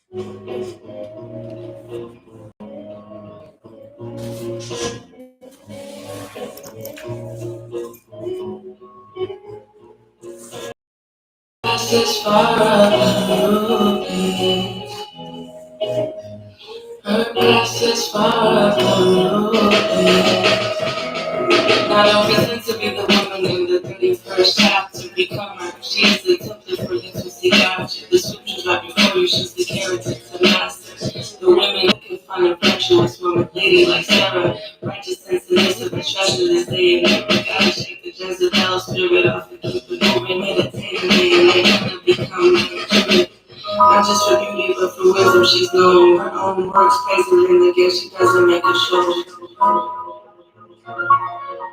As far as Rubies, her past is far from Rubies. Not a reason to be the woman in the 31st chapter. Become her. She is the template for you to seek after. The scriptures right before you. She's the character to master. The women can find a virtuous woman, lady like Sarah. Righteous and submissive, the treasure this day. And never gotta shake the Jezebel spirit off and keep it moving. Meditating day and night. Trying to become her. Not just for beauty, but for wisdom. She's known her own works, praising in the gift. She doesn't make a show.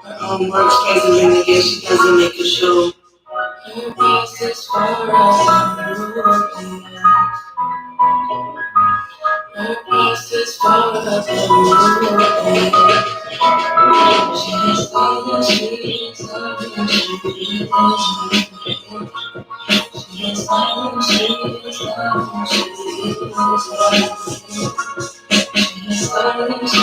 Her own works present in the gift, she doesn't make a show. Her past is far as Rubies. Her past is far as Rubies. She is all that she is, all that she is. She is all that she is, all that she is. She is all that she is, all that she is.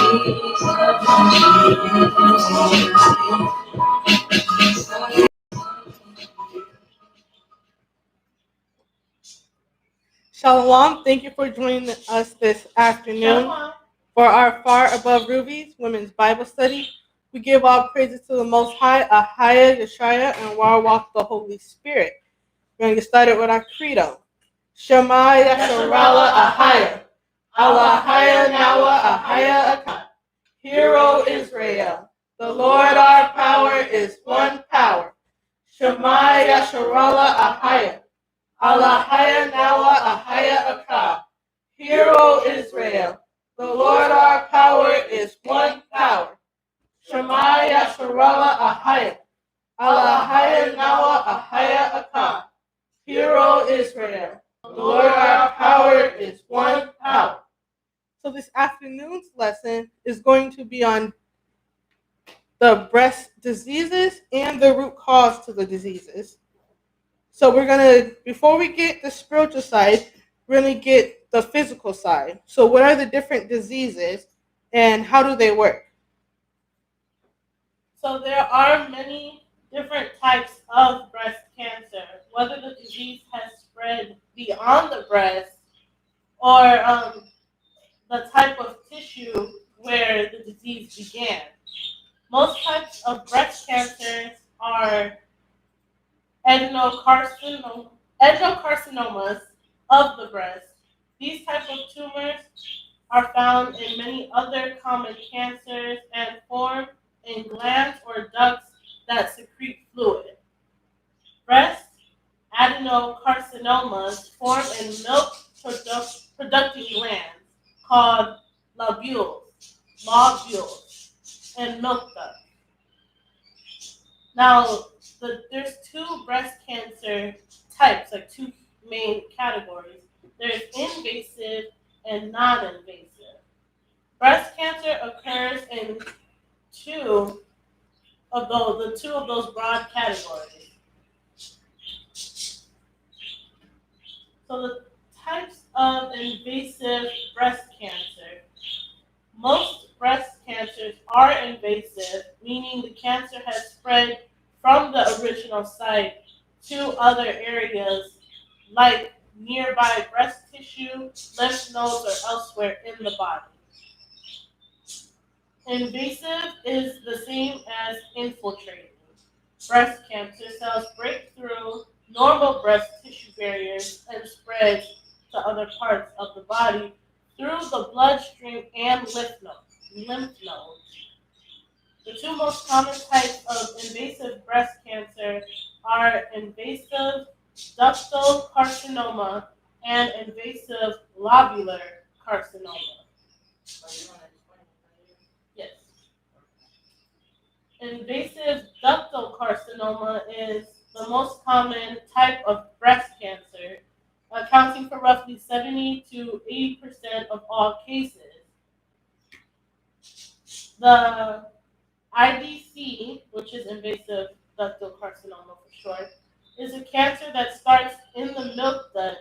Shalom, thank you for joining us this afternoon for our Far Above Rubies Women's Bible Study. We give all praises to the Most High, Ahaya, Yeshaya, and Warwalk the Holy Spirit. We're going to get started with our credo. Shema Yasharala Ahaya, Allahaya Nawa Ahaya Akah. Hero Israel, the Lord our power is one power. Shema Yasharala Ahaya. Allahaya Nawa Ahaya Akah. Hero Israel, the Lord our power is one power. Shema Yasharala Ahaya. Allahaya Nawa Ahaya Akah. Hero Israel, the Lord our power is one power. So this afternoon's lesson is going to be on the breast diseases and the root cause to the diseases. So we're going to, before we get the spiritual side, we're going to get the physical side. So what are the different diseases and how do they work? So there are many different types of breast cancer, whether the disease has spread beyond the breast or the type of tissue where the disease began. Most types of breast cancers are adenocarcinomas of the breast. These types of tumors are found in many other common cancers and form in glands or ducts that secrete fluid. Breast adenocarcinomas form in milk producing glands called lobules, and milk ducts. Now, there's two breast cancer types, like two main categories. There's invasive and non-invasive. Breast cancer occurs in two of those broad categories. So the types of invasive breast cancer. Most breast cancers are invasive, meaning the cancer has spread from the original site to other areas like nearby breast tissue, lymph nodes, or elsewhere in the body. Invasive is the same as infiltrating. Breast cancer cells break through normal breast tissue barriers and spread to other parts of the body through the bloodstream and lymph nodes. The two most common types of invasive breast cancer are invasive ductal carcinoma and invasive lobular carcinoma. Yes. Invasive ductal carcinoma is the most common type of breast cancer, accounting for roughly 70 to 80% of all cases. The IDC, which is invasive ductal carcinoma for short, is a cancer that starts in the milk duct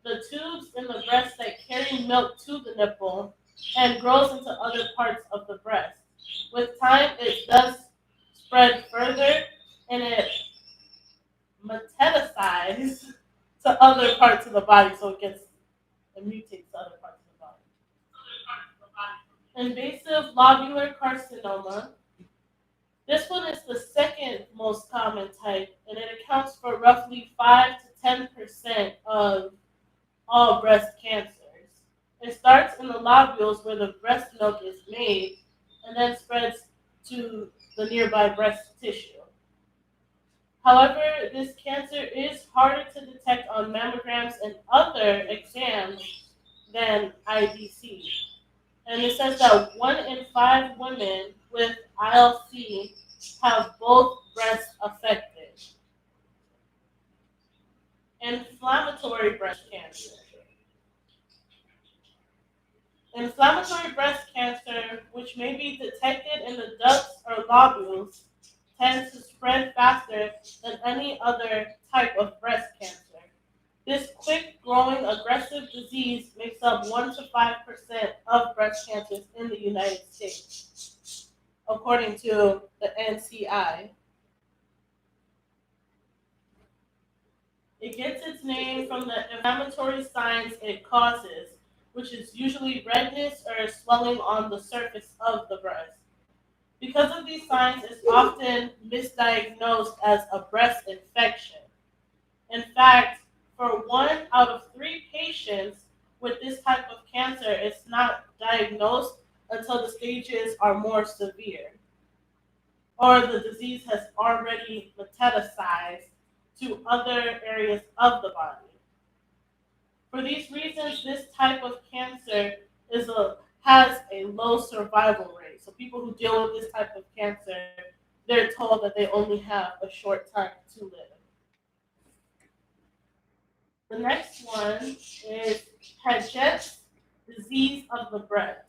the tubes in the breast that carry milk to the nipple and grows into other parts of the breast. With time, it does spread further and it metastasizes to other parts of the body, so it mutates to other parts of the body. Invasive lobular carcinoma. This one is the second most common type, and it accounts for roughly 5 to 10% of all breast cancers. It starts in the lobules where the breast milk is made and then spreads to the nearby breast tissue. However, this cancer is harder to detect on mammograms and other exams than IBC. And it says that 1 in 5 women with ILC have both breasts affected. Inflammatory breast cancer. Inflammatory breast cancer, which may be detected in the ducts or lobules, tends to spread faster than any other type of breast cancer. This quick-growing aggressive disease makes up 1 to 5% of breast cancers in the United States, according to the NCI. It gets its name from the inflammatory signs it causes, which is usually redness or swelling on the surface of the breast. Because of these signs, it's often misdiagnosed as a breast infection. In fact, for 1 out of 3 patients with this type of cancer, it's not diagnosed until the stages are more severe or the disease has already metastasized to other areas of the body. For these reasons, this type of cancer has a low survival rate. So people who deal with this type of cancer, they're told that they only have a short time to live. The next one is Paget's disease of the breast,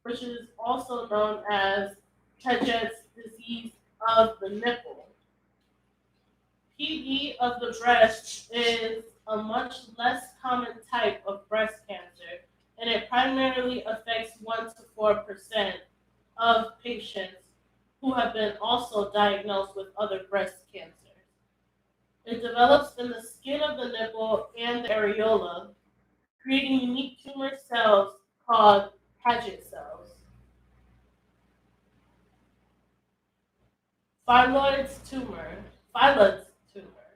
which is also known as Paget's disease of the nipple. PD of the breast is a much less common type of breast cancer, and it primarily affects 1 to 4% of patients who have been also diagnosed with other breast cancers. It develops in the skin of the nipple and the areola, creating unique tumor cells called Paget cells. Phyllodes tumor. Phyllodes tumor.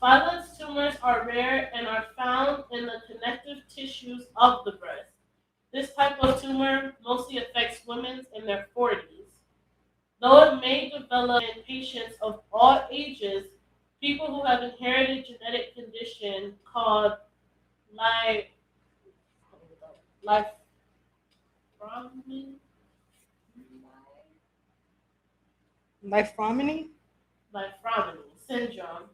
Phyllodes tumors are rare and are found in the connective tissues of the breast. This type of tumor mostly affects women in their 40s. Though it may develop in patients of all ages, people who have inherited genetic condition called lifrominy Lifrominy? syndrome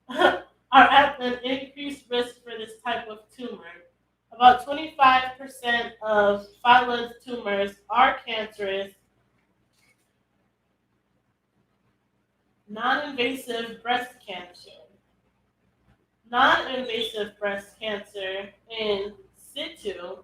are at an increased risk for this type of tumor. About 25% of phyllodes tumors are cancerous. Non-invasive breast cancer. Non-invasive breast cancer in situ.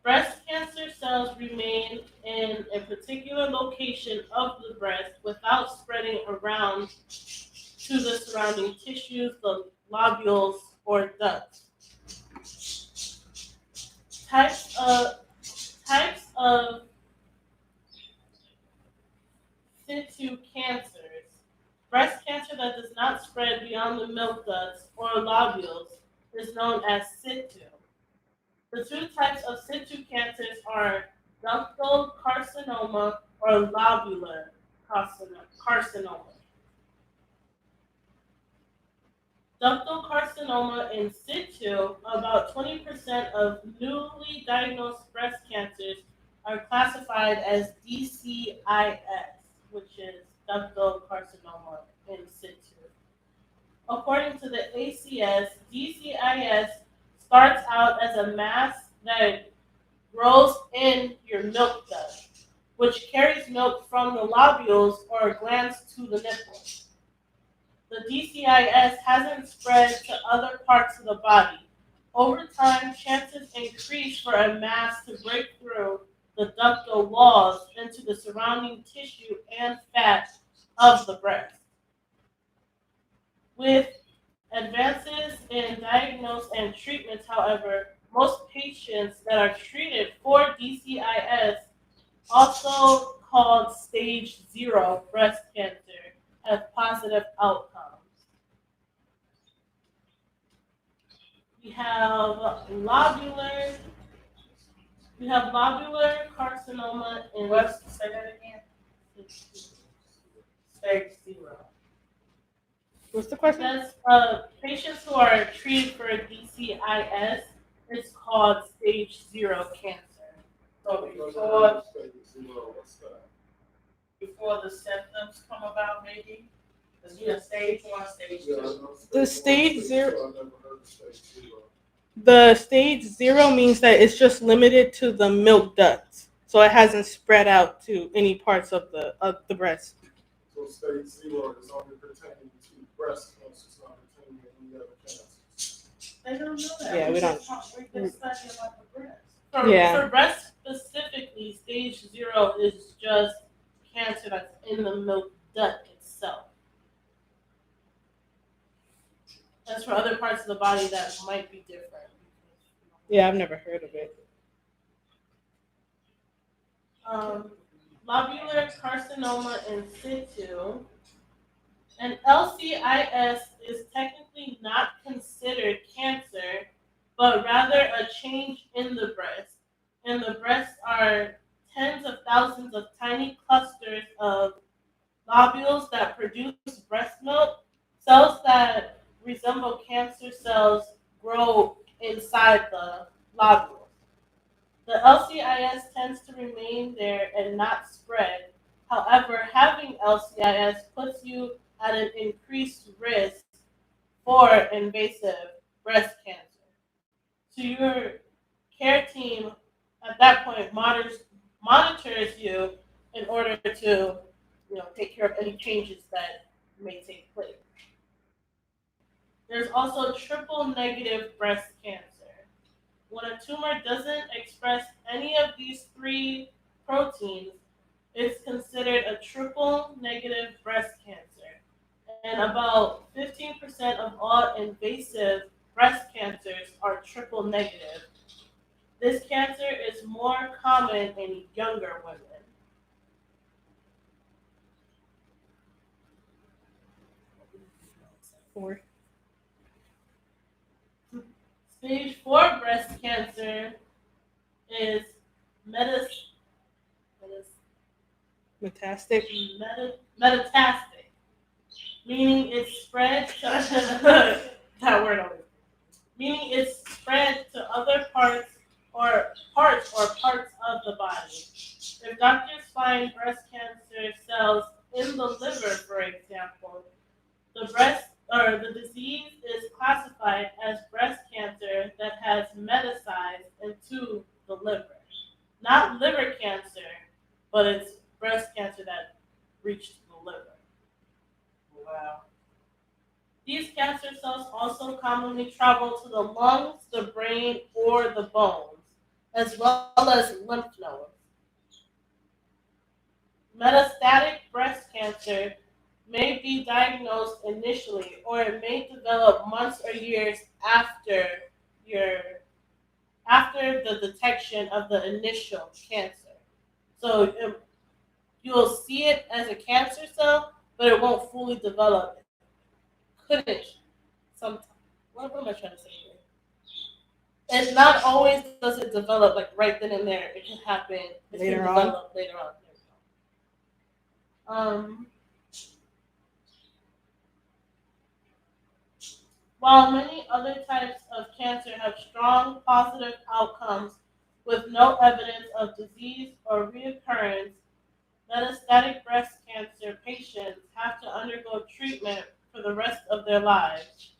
Breast cancer cells remain in a particular location of the breast without spreading around to the surrounding tissues, the lobules, or ducts. Types of situ cancers. Breast cancer that does not spread beyond the milk ducts or lobules is known as situ. The 2 types of situ cancers are ductal carcinoma or lobular carcinoma. Ductal carcinoma in situ, about 20% of newly diagnosed breast cancers are classified as DCIS, which is ductal carcinoma in situ. According to the ACS, DCIS starts out as a mass that grows in your milk duct, which carries milk from the lobules or glands to the nipple. The DCIS hasn't spread to other parts of the body. Over time, chances increase for a mass to break through the ductal walls into the surrounding tissue and fat of the breast. With advances in diagnosis and treatments, however, most patients that are treated for DCIS, also called stage 0 breast cancer, have positive outcomes. We have lobular, we have lobular carcinoma in Say that again. stage 0. What's the question? That's patients who are treated for DCIS. It's called stage 0 cancer. So before the symptoms come about, maybe? Because you have stage 1, stage 2. The stage 0. The stage 0 means that it's just limited to the milk ducts, so it hasn't spread out to any parts of the breast. So stage 0 is only pertaining to breast cancer, it's not pertaining to any other cancer. They don't know that. Yeah, we don't. We just study about the breast. For breast specifically, stage 0 is just cancer that's in the milk duct itself. As for other parts of the body, that might be different. Yeah, I've never heard of it. Lobular carcinoma in situ. An LCIS is technically not considered cancer, but rather a change in the breast. In the breast are tens of thousands of tiny clusters of lobules that produce breast milk. Cells that resemble cancer cells grow inside the lobules. The LCIS tends to remain there and not spread. However, having LCIS puts you at an increased risk for invasive breast cancer. So your care team at that point monitors you in order to take care of any changes that may take place. There's also triple negative breast cancer. When a tumor doesn't express any of these 3 proteins, it's considered a triple negative breast cancer. And about 15% of all invasive breast cancers are triple negative. This cancer is more common in younger women. Or Stage 4 breast cancer is metastatic. metastatic, meaning it's spread to that word always. Meaning it's spread to other parts of the body. If doctors find breast cancer cells in the liver, for example, the disease is classified as breast cancer that has metastasized into the liver. Not liver cancer, but it's breast cancer that reached the liver. Wow. These cancer cells also commonly travel to the lungs, the brain, or the bones, as well as lymph nodes. Metastatic breast cancer may be diagnosed initially, or it may develop months or years after the detection of the initial cancer. So you'll see it as a cancer cell, but it won't fully develop. Couldn't sometimes. What am I trying to say here? And not always does it develop like right then and there. It can happen. It Later can on? develop later on. While many other types of cancer have strong positive outcomes with no evidence of disease or reoccurrence, metastatic breast cancer patients have to undergo treatment for the rest of their lives.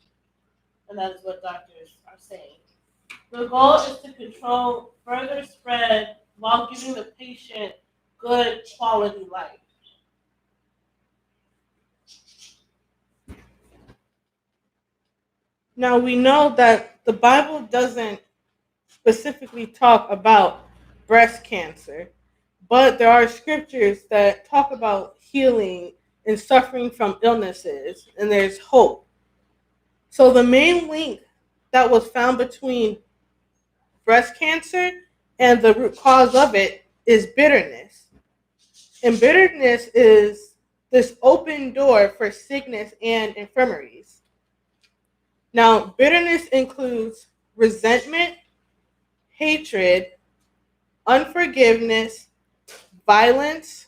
And that is what doctors are saying. The goal is to control further spread while giving the patient good quality life. Now we know that the Bible doesn't specifically talk about breast cancer, but there are scriptures that talk about healing and suffering from illnesses, and there's hope. So the main link that was found between breast cancer and the root cause of it is bitterness. And bitterness is this open door for sickness and infirmaries. Now, bitterness includes resentment, hatred, unforgiveness, violence,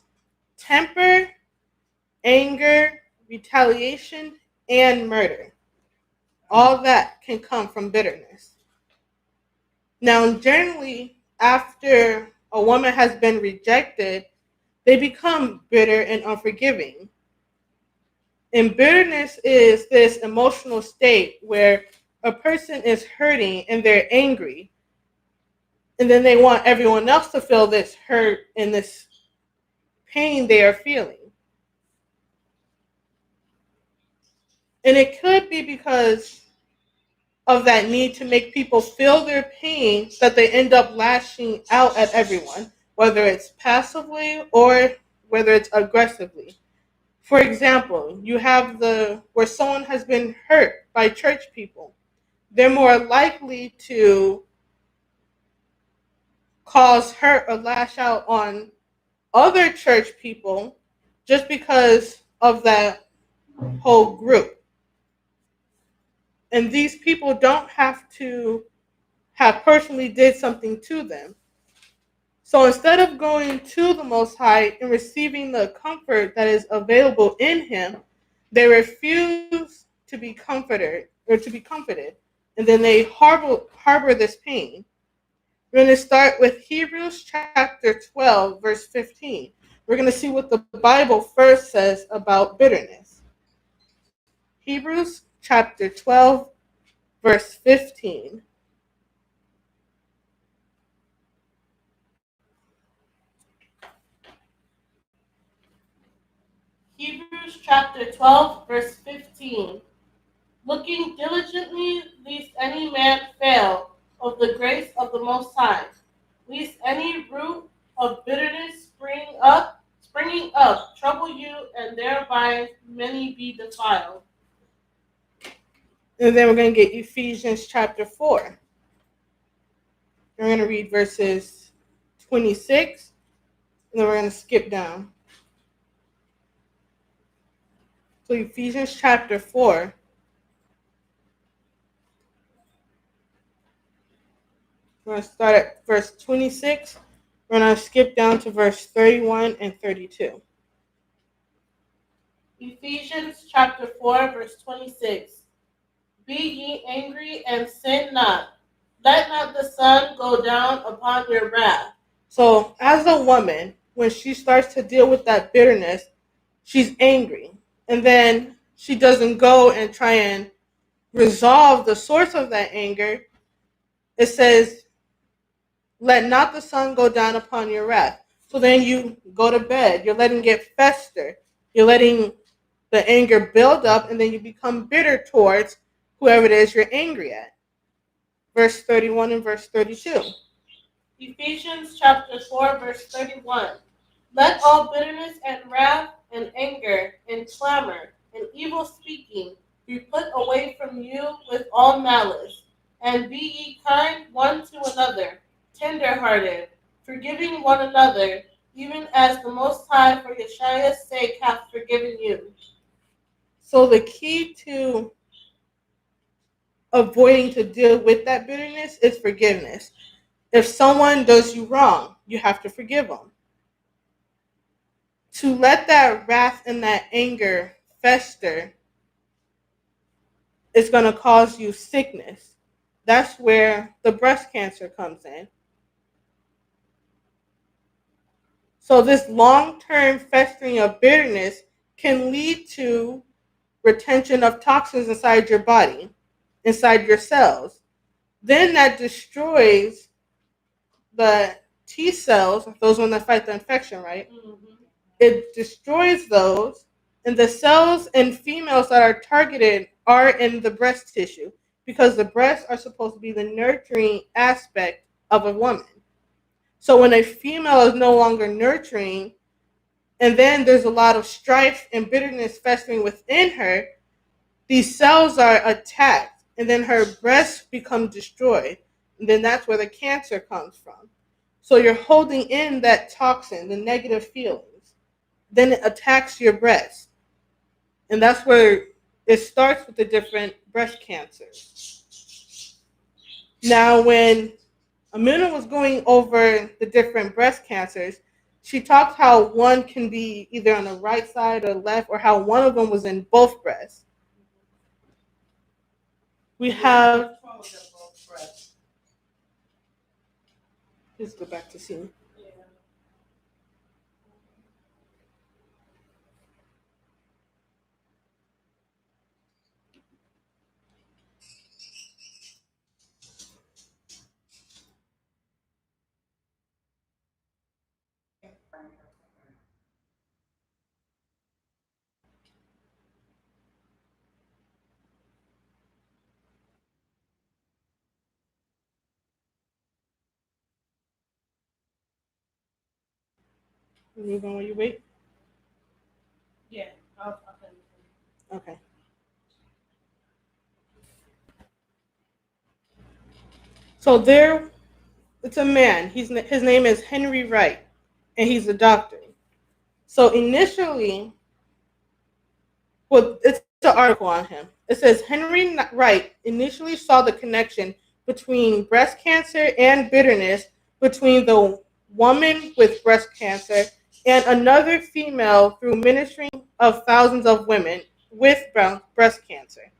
temper, anger, retaliation, and murder. All that can come from bitterness. Now, generally, after a woman has been rejected, they become bitter and unforgiving. And bitterness is this emotional state where a person is hurting and they're angry, and then they want everyone else to feel this hurt and this pain they are feeling. And it could be because of that need to make people feel their pain that they end up lashing out at everyone, whether it's passively or whether it's aggressively. For example, you have the where someone has been hurt by church people. They're more likely to cause hurt or lash out on other church people just because of that whole group. And these people don't have to have personally did something to them. So instead of going to the Most High and receiving the comfort that is available in Him, they refuse to be comforted or to be comforted, and then they harbor this pain. We're going to start with Hebrews chapter 12, verse 15. We're going to see what the Bible first says about bitterness. Hebrews chapter 12, verse 15. Hebrews chapter 12, verse 15. Looking diligently, lest any man fail of the grace of the Most High, lest any root of bitterness springing up, trouble you, and thereby many be defiled. And then we're going to get Ephesians chapter 4. We're going to read verses 26, and then we're going to skip down. So Ephesians chapter 4. We're going to start at verse 26. We're going to skip down to verse 31 and 32. Ephesians chapter 4, verse 26. Be ye angry and sin not. Let not the sun go down upon your wrath. So as a woman, when she starts to deal with that bitterness, she's angry. And then she doesn't go and try and resolve the source of that anger. It says, let not the sun go down upon your wrath. So then you go to bed. You're letting it fester. You're letting the anger build up, and then you become bitter towards whoever it is you're angry at. Verse 31 and verse 32. Ephesians chapter 4, verse 31. Let all bitterness and wrath and anger and clamor and evil speaking be put away from you with all malice. And be ye kind one to another, tender-hearted, forgiving one another, even as the Most High for Yeshua's sake hath forgiven you. So the key to avoiding to deal with that bitterness is forgiveness. If someone does you wrong, you have to forgive them. To let that wrath and that anger fester is going to cause you sickness. That's where the breast cancer comes in. So this long-term festering of bitterness can lead to retention of toxins inside your body, inside your cells. Then that destroys the T cells, those ones that fight the infection, right? Mm-hmm. It destroys those, and the cells in females that are targeted are in the breast tissue because the breasts are supposed to be the nurturing aspect of a woman. So when a female is no longer nurturing, and then there's a lot of strife and bitterness festering within her, these cells are attacked, and then her breasts become destroyed. And then that's where the cancer comes from. So you're holding in that toxin, the negative feelings. Then it attacks your breast. And that's where it starts with the different breast cancers. Now, when Amina was going over the different breast cancers, she talked how one can be either on the right side or left, or how one of them was in both breasts. We have. What's wrong with them both breasts? Let's go back to see. Yeah. Move on while you wait. Yeah. Okay. So there, it's a man. His name is Henry Wright, and he's a doctor. So initially, well, it's an article on him. It says Henry Wright initially saw the connection between breast cancer and bitterness between the woman with breast cancer and another female through ministering of thousands of women with breast cancer.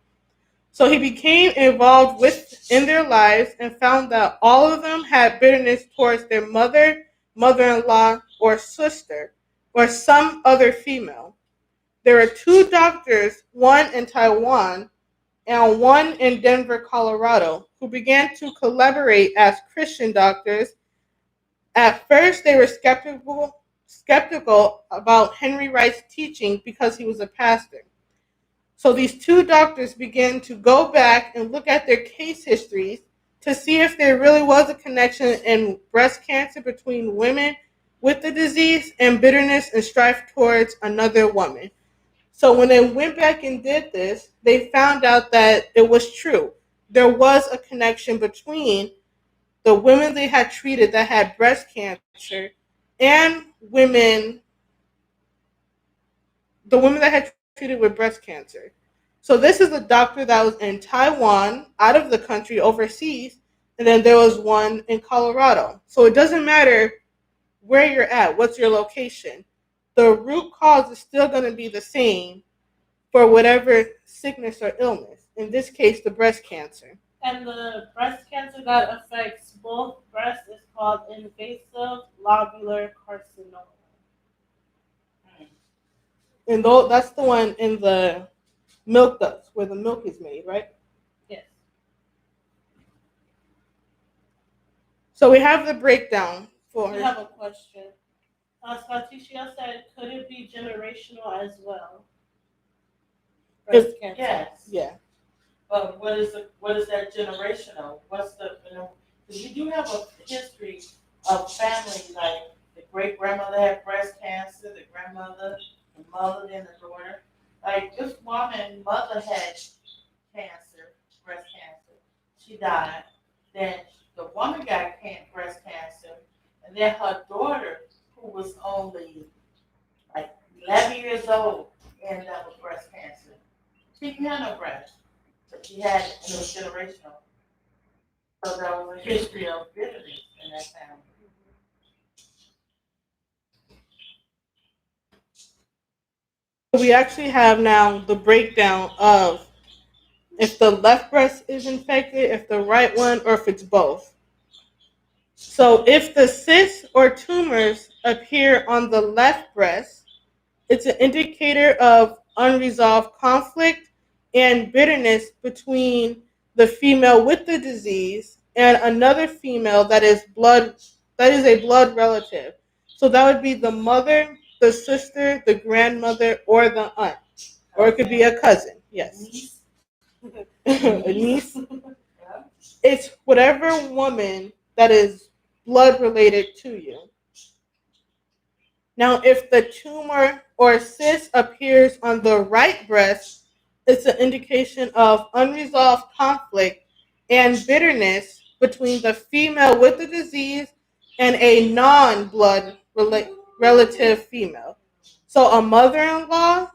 So he became involved in their lives and found that all of them had bitterness towards their mother, mother-in-law, or sister, or some other female. There are two doctors, one in Taiwan and one in Denver, Colorado, who began to collaborate as Christian doctors. At first, they were skeptical about Henry Wright's teaching because he was a pastor. So these two doctors began to go back and look at their case histories to see if there really was a connection in breast cancer between women with the disease and bitterness and strife towards another woman. So when they went back and did this, they found out that it was true. There was a connection between the women they had treated that had breast cancer and the women that had treated with breast cancer. So this is a doctor that was in Taiwan, out of the country, overseas, and then there was one in Colorado. So it doesn't matter where you're at, what's your location. The root cause is still going to be the same for whatever sickness or illness. In this case, the breast cancer. And the breast cancer that affects both breasts is called invasive lobular carcinoma. And that's the one in the milk ducts where the milk is made, right? Yes. So we have the breakdown for. We have a question. Scotticia said, could it be generational as well? Breast cancer. Yes. Yeah. But what is that generational? What's the, because you do have a history of family, like the great grandmother had breast cancer, the grandmother, the mother, then the daughter. Like this woman, mother had cancer, breast cancer. She died. Then the woman got breast cancer, and then her daughter, who was only like 11 years old, ended up with breast cancer. She didn't have no breast, but she had it, and it was generational. So there was a history of bitterness in that family. We actually have now the breakdown of if the left breast is infected, if the right one, or if it's both. So if the cysts or tumors appear on the left breast, it's an indicator of unresolved conflict and bitterness between the female with the disease and another female that is a blood relative. So that would be the mother, the sister, the grandmother, or the aunt. Or it could be a cousin. Yes. A niece. whatever woman that is blood related to you. Now, if the tumor or cyst appears on the right breast, it's an indication of unresolved conflict and bitterness between the female with the disease and a non-blood relative female. So, a mother-in-law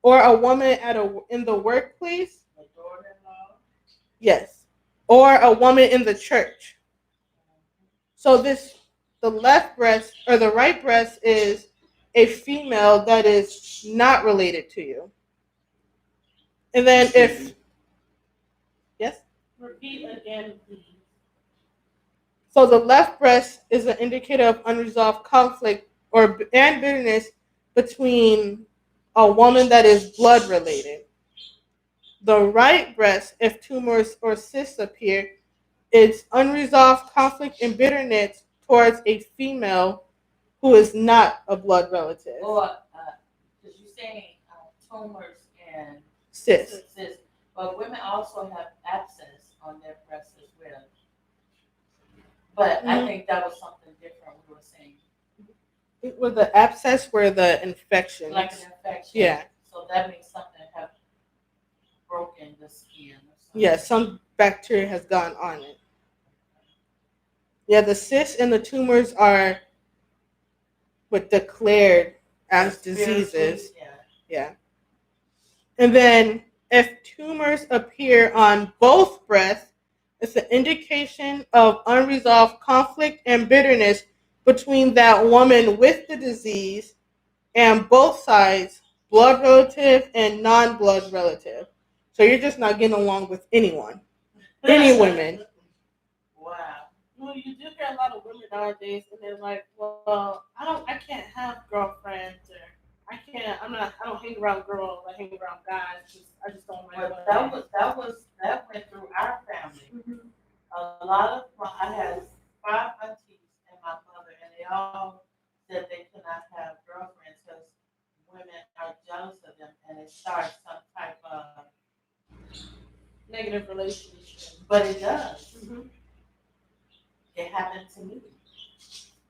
or a woman in the workplace, My daughter-in-law. yes, or a woman in the church. So the left breast or the right breast is a female that is not related to you. And then if yes, Repeat again, please. so the left breast is an indicator of unresolved conflict and bitterness between a woman that is blood related. The right breast, if tumors or cysts appear, is unresolved conflict and bitterness towards a female who is not a blood relative. Or, because you're saying tumors and Cysts. cysts, but women also have abscess on their breasts as well. But I think that was something different we were saying, With the abscess were the infections. like an infection. Yeah. So that means something have broken the skin or something. Yeah, some bacteria has gone on it. Yeah, the cysts and the tumors are declared as diseases. Yeah. Yeah. And then if tumors appear on both breasts, it's an indication of unresolved conflict and bitterness between that woman with the disease and both sides, blood relative and non-blood relative. So you're just not getting along with anyone, any women. Wow. Well, you do hear a lot of women nowadays, and they're like, "Well, I can't have girlfriends, or I don't hang around girls. I hang around guys. I just don't like But women." that went through our family. Mhm. A lot of I had 5 aunties and my mother, and they all said they could not have girlfriends because women are jealous of them, and it starts some type of. Negative relationship. But it does. Mhm. It happened to me,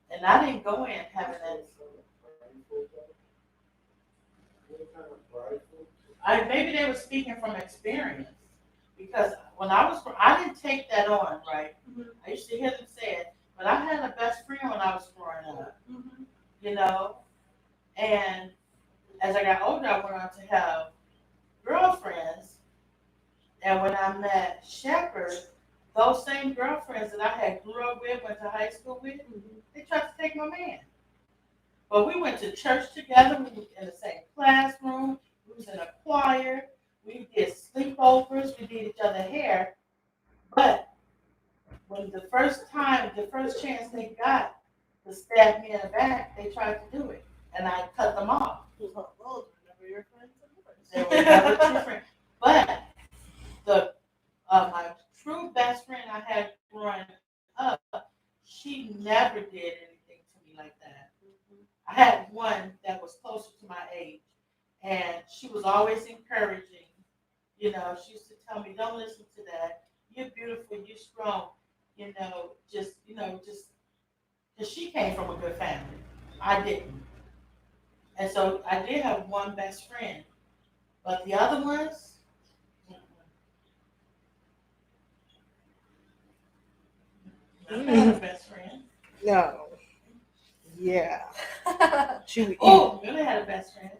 and I didn't go in having that. Maybe they were speaking from experience because when I didn't take that on, right? Mhm. I used to hear them say it, but I had a best friend when I was growing up, Mhm. you know. And as I got older, I went on to have girlfriends, and when I met Shepard, those same girlfriends that I had grew up with, went to high school with, they tried to take my man. But we went to church together. We were in the same classroom. We was in a choir. We did sleepovers. We did each other hair. But when the first chance they got to stab me in the back, they tried to do it, and I cut them off. Those were never your friends They were never true friends. But the my true best friend I had growing up, she never did anything to me like that. I had one that was closer to my age, and she was always encouraging. You know, she used to tell me, "Don't listen to that. You're beautiful. You're strong. Just because she came from a good family, I didn't, and so I did have one best friend, but the other ones, I had a best friend. No. Yeah. She, Oh, Millie had a best friend.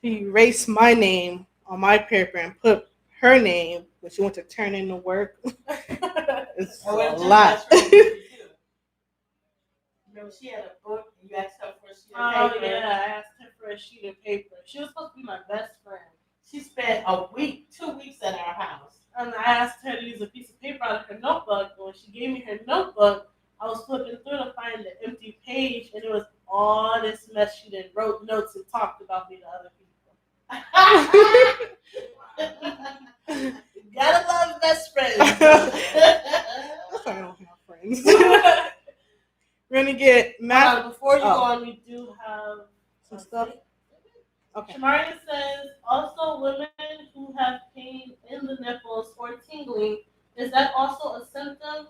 she erased my name on my paper and put her name when she went to turn in the work. It's And a what lot. best friend did you do? Remember, she had a book, and you asked her for a sheet of Oh paper. yeah, I asked her for a sheet of paper. She was supposed to be my best friend, She spent a week, 2 weeks at our house. and I asked her to use a piece of paper out of her notebook. And when she gave me her notebook, I was flipping through to find the empty page, and it was all this mess she did. Wrote notes and talked about me to other people. Gotta love best friends. That's why I don't have friends. We're gonna get math. Before you Oh. go on, we do have Some stuff. Okay. Shamaria says, also women who have pain in the nipples or tingling, is that also a symptom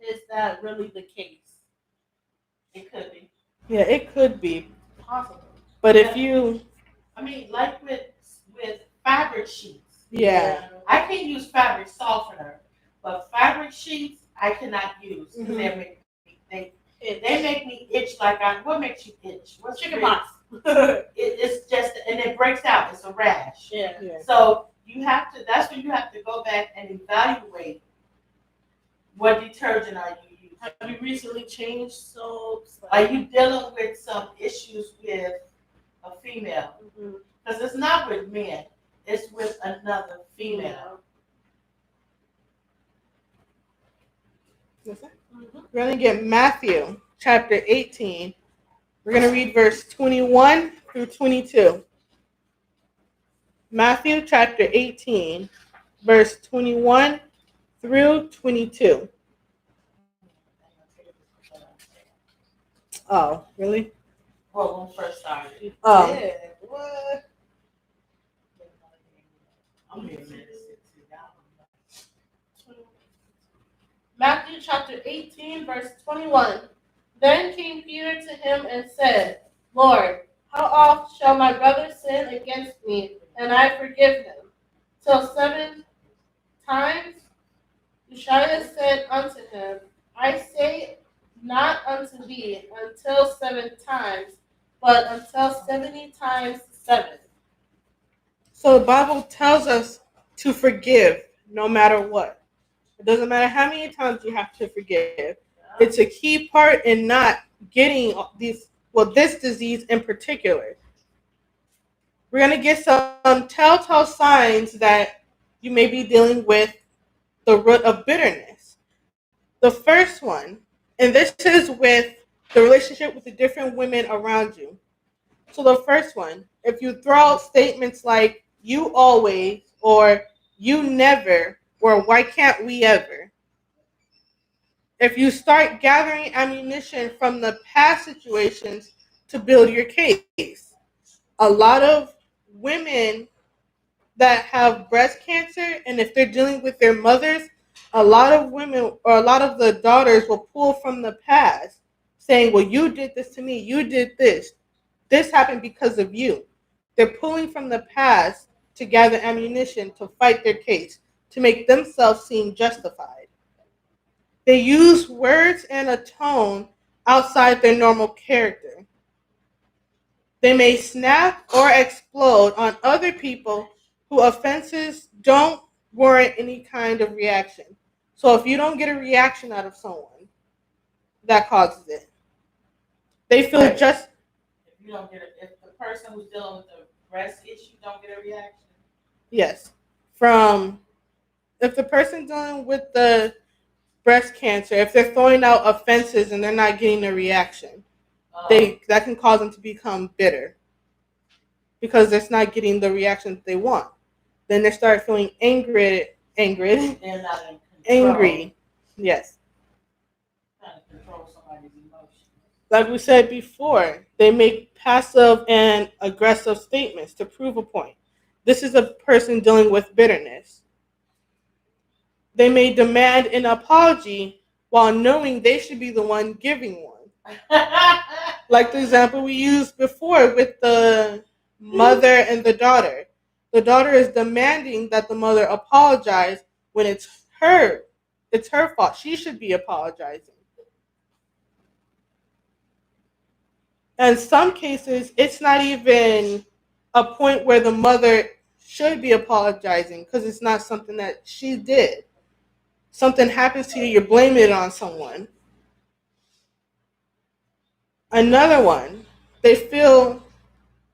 is that really the case? It could be Yeah, it could be. possible. But if Yeah. you, I mean, like with fabric sheets, yeah. I can use fabric softener, but fabric sheets I cannot use because Mhm. they make me itch like what makes you itch? What's Chicken pox? It's just and it breaks out. It's a rash. Yeah. So you have to. That's when you have to go back and evaluate what detergent are you using. Have you recently changed soaps? Are you dealing with some issues with a female? Because it's not with men. It's with another female. We're going to get Matthew chapter 18. We're going to read verse 21 through 22. Matthew chapter 18, verse 21 through 22. Oh, really? Well, when first started. Oh. Yeah. What? I'm here to sit down. Matthew chapter 18, verse 21. Then came Peter to him and said, Lord, how oft shall my brother sin against me, and I forgive him? Till 7 times? Yeshua said unto him, I say not unto thee until 7 times, but until 70 times 7. So the Bible tells us to forgive no matter what. It doesn't matter how many times you have to forgive. It's a key part in not getting this disease in particular. We're going to get some telltale signs that you may be dealing with the root of bitterness. The first one, and this is with the relationship with the different women around you. So the first one, if you throw out statements like you always or you never or why can't we ever, if you start gathering ammunition from the past situations to build your case, a lot of women that have breast cancer, and if they're dealing with their mothers, a lot of women or a lot of the daughters will pull from the past saying, well, you did this to me, you did this happened because of you. They're pulling from the past to gather ammunition to fight their case, to make themselves seem justified. They use words and a tone outside their normal character. They may snap or explode on other people whose offenses don't warrant any kind of reaction. So if you don't get a reaction out of someone, that causes it. They feel Right. just If you don't get it, if the person who's dealing with the breast issue don't get a reaction. yes. From if the person dealing with the breast cancer, if they're throwing out offenses and they're not getting a reaction, that can cause them to become bitter because they're not getting the reaction that they want. Then they start feeling angry, They're not in control. angry. Yes. Trying to control somebody's emotions. Like we said before, they make passive and aggressive statements to prove a point. This is a person dealing with bitterness. They may demand an apology while knowing they should be the one giving one. Like the example we used before with the mother and the daughter. The daughter is demanding that the mother apologize when it's her fault. She should be apologizing. In some cases, it's not even a point where the mother should be apologizing because it's not something that she did. Something happens to you, you're blaming it on someone. Another one, they feel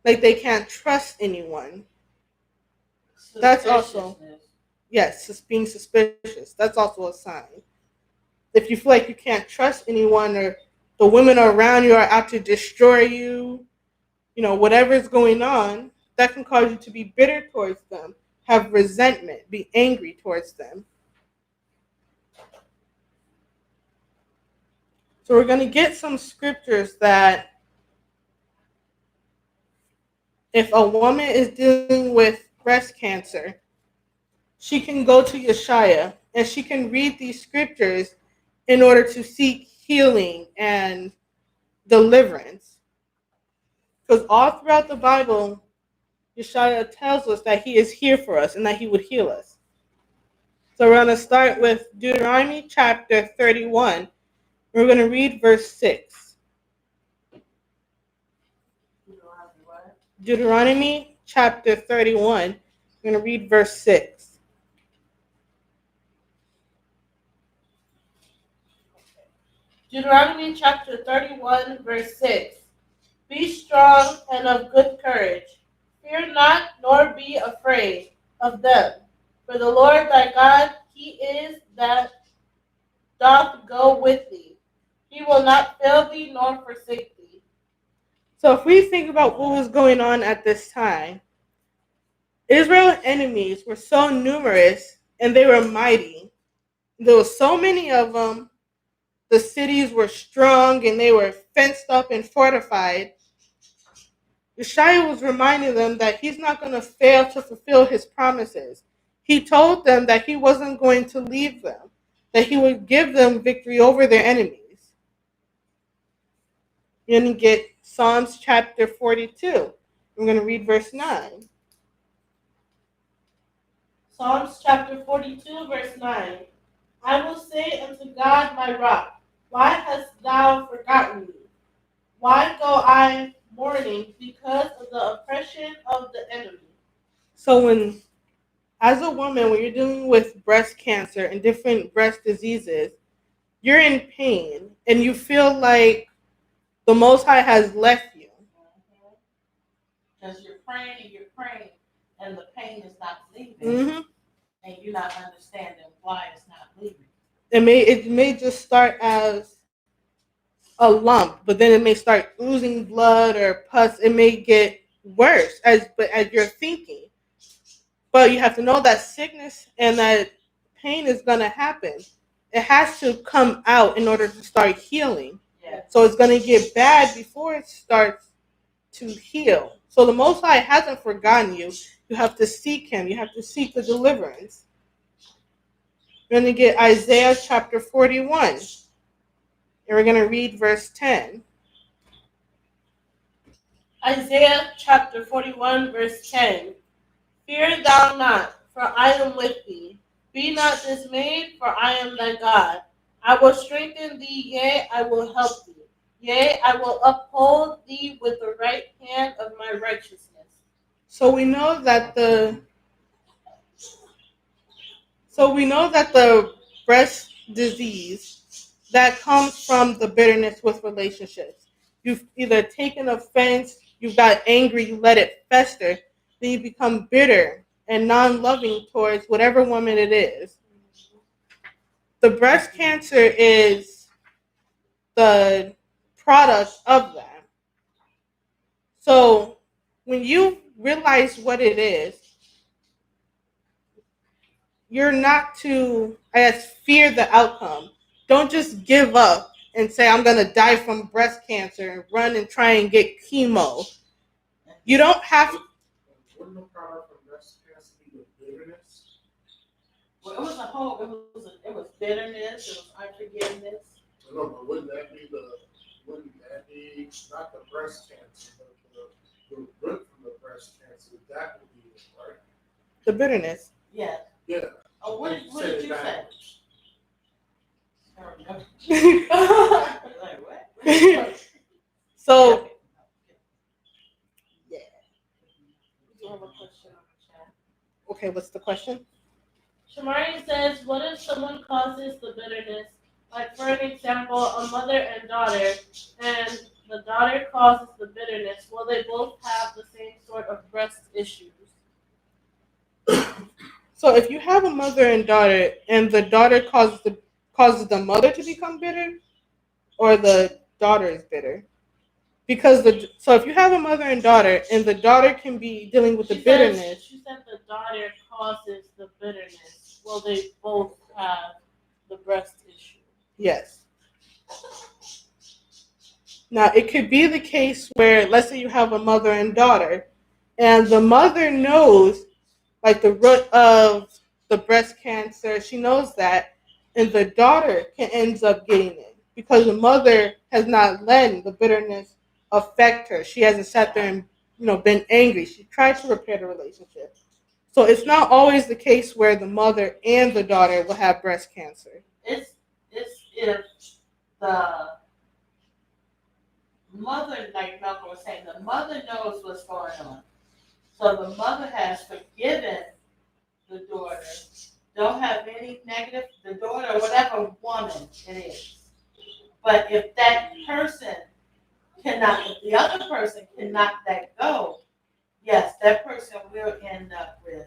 like they can't trust anyone. That's also, yes, just being suspicious. That's also a sign. If you feel like you can't trust anyone or the women around you are out to destroy you, whatever's going on, that can cause you to be bitter towards them, have resentment, be angry towards them. So we're going to get some scriptures that if a woman is dealing with breast cancer, she can go to Yeshua and she can read these scriptures in order to seek healing and deliverance. Because all throughout the Bible, Yeshua tells us that he is here for us and that he would heal us. So we're going to start with Deuteronomy chapter 31. We're going to read verse 6. Deuteronomy chapter 31. We're going to read verse 6. Deuteronomy chapter 31, verse 6. Be strong and of good courage. Fear not, nor be afraid of them. For the Lord thy God, he is that doth go with thee. He will not fail thee nor forsake thee. So if we think about what was going on at this time, Israel's enemies were so numerous and they were mighty. There were so many of them. The cities were strong and they were fenced up and fortified. Yeshua was reminding them that he's not going to fail to fulfill his promises. He told them that he wasn't going to leave them, that he would give them victory over their enemies. You're going to get Psalms chapter 42. I'm going to read verse 9. Psalms chapter 42, verse 9. I will say unto God my rock, why hast thou forgotten me? Why go I mourning because of the oppression of the enemy? So as a woman, when you're dealing with breast cancer and different breast diseases, you're in pain and you feel like the Most High has left you. Because you're praying, and the pain is not leaving, and you're not understanding why it's not leaving. It may just start as a lump, but then it may start oozing blood or pus. It may get worse as you're thinking. But you have to know that sickness and that pain is going to happen. It has to come out in order to start healing. Yeah. So it's going to get bad before it starts to heal. So the Most High hasn't forgotten you. You have to seek him. You have to seek the deliverance. We're going to get Isaiah chapter 41. And we're going to read verse 10. Isaiah chapter 41, verse 10. Fear thou not, for I am with thee. Be not dismayed, for I am thy God. I will strengthen thee, yea, I will help thee. Yea, I will uphold thee with the right hand of my righteousness. So we know that the breast disease that comes from the bitterness with relationships. You've either taken offense, you've got angry, you let it fester, then you become bitter and non-loving towards whatever woman it is. The breast cancer is the product of that. So when you realize what it is, you're not to, fear the outcome. Don't just give up and say, I'm going to die from breast cancer and run and try and get chemo. You don't have to. Wouldn't the product from breast cancer be the bitterness? Well, it was bitterness, it was unforgiveness. No, but wouldn't that be not the breast cancer, but the root from the breast cancer? That would be it, right? The bitterness. Yeah. Yeah. Oh, what did you say? Like what? So, Yeah. We have a question on the chat. okay, what's the question? Shamari says, what if someone causes the bitterness? Like, for an example, a mother and daughter, and the daughter causes the bitterness. Will they both have the same sort of breast issues? So if you have a mother and daughter the daughter causes the mother to become bitter, or the daughter is bitter, so if you have a mother and the daughter can be dealing with the bitterness. She said the daughter causes the bitterness. Will they both have the breast issue? Yes. Now it could be the case where, let's say you have a mother and daughter, and the mother knows like the root of the breast cancer. She knows that, and the daughter can ends up getting it because the mother has not let the bitterness affect her. She hasn't sat there and been angry. She tried to repair the relationship. So it's not always the case where the mother and the daughter will have breast cancer. It's if the mother, like Malcolm was saying, the mother knows what's going on. So the mother has forgiven the daughter. Don't have any negative, the daughter, or whatever woman it is. But if that person cannot, if the other person cannot let go, yes, that person will end up with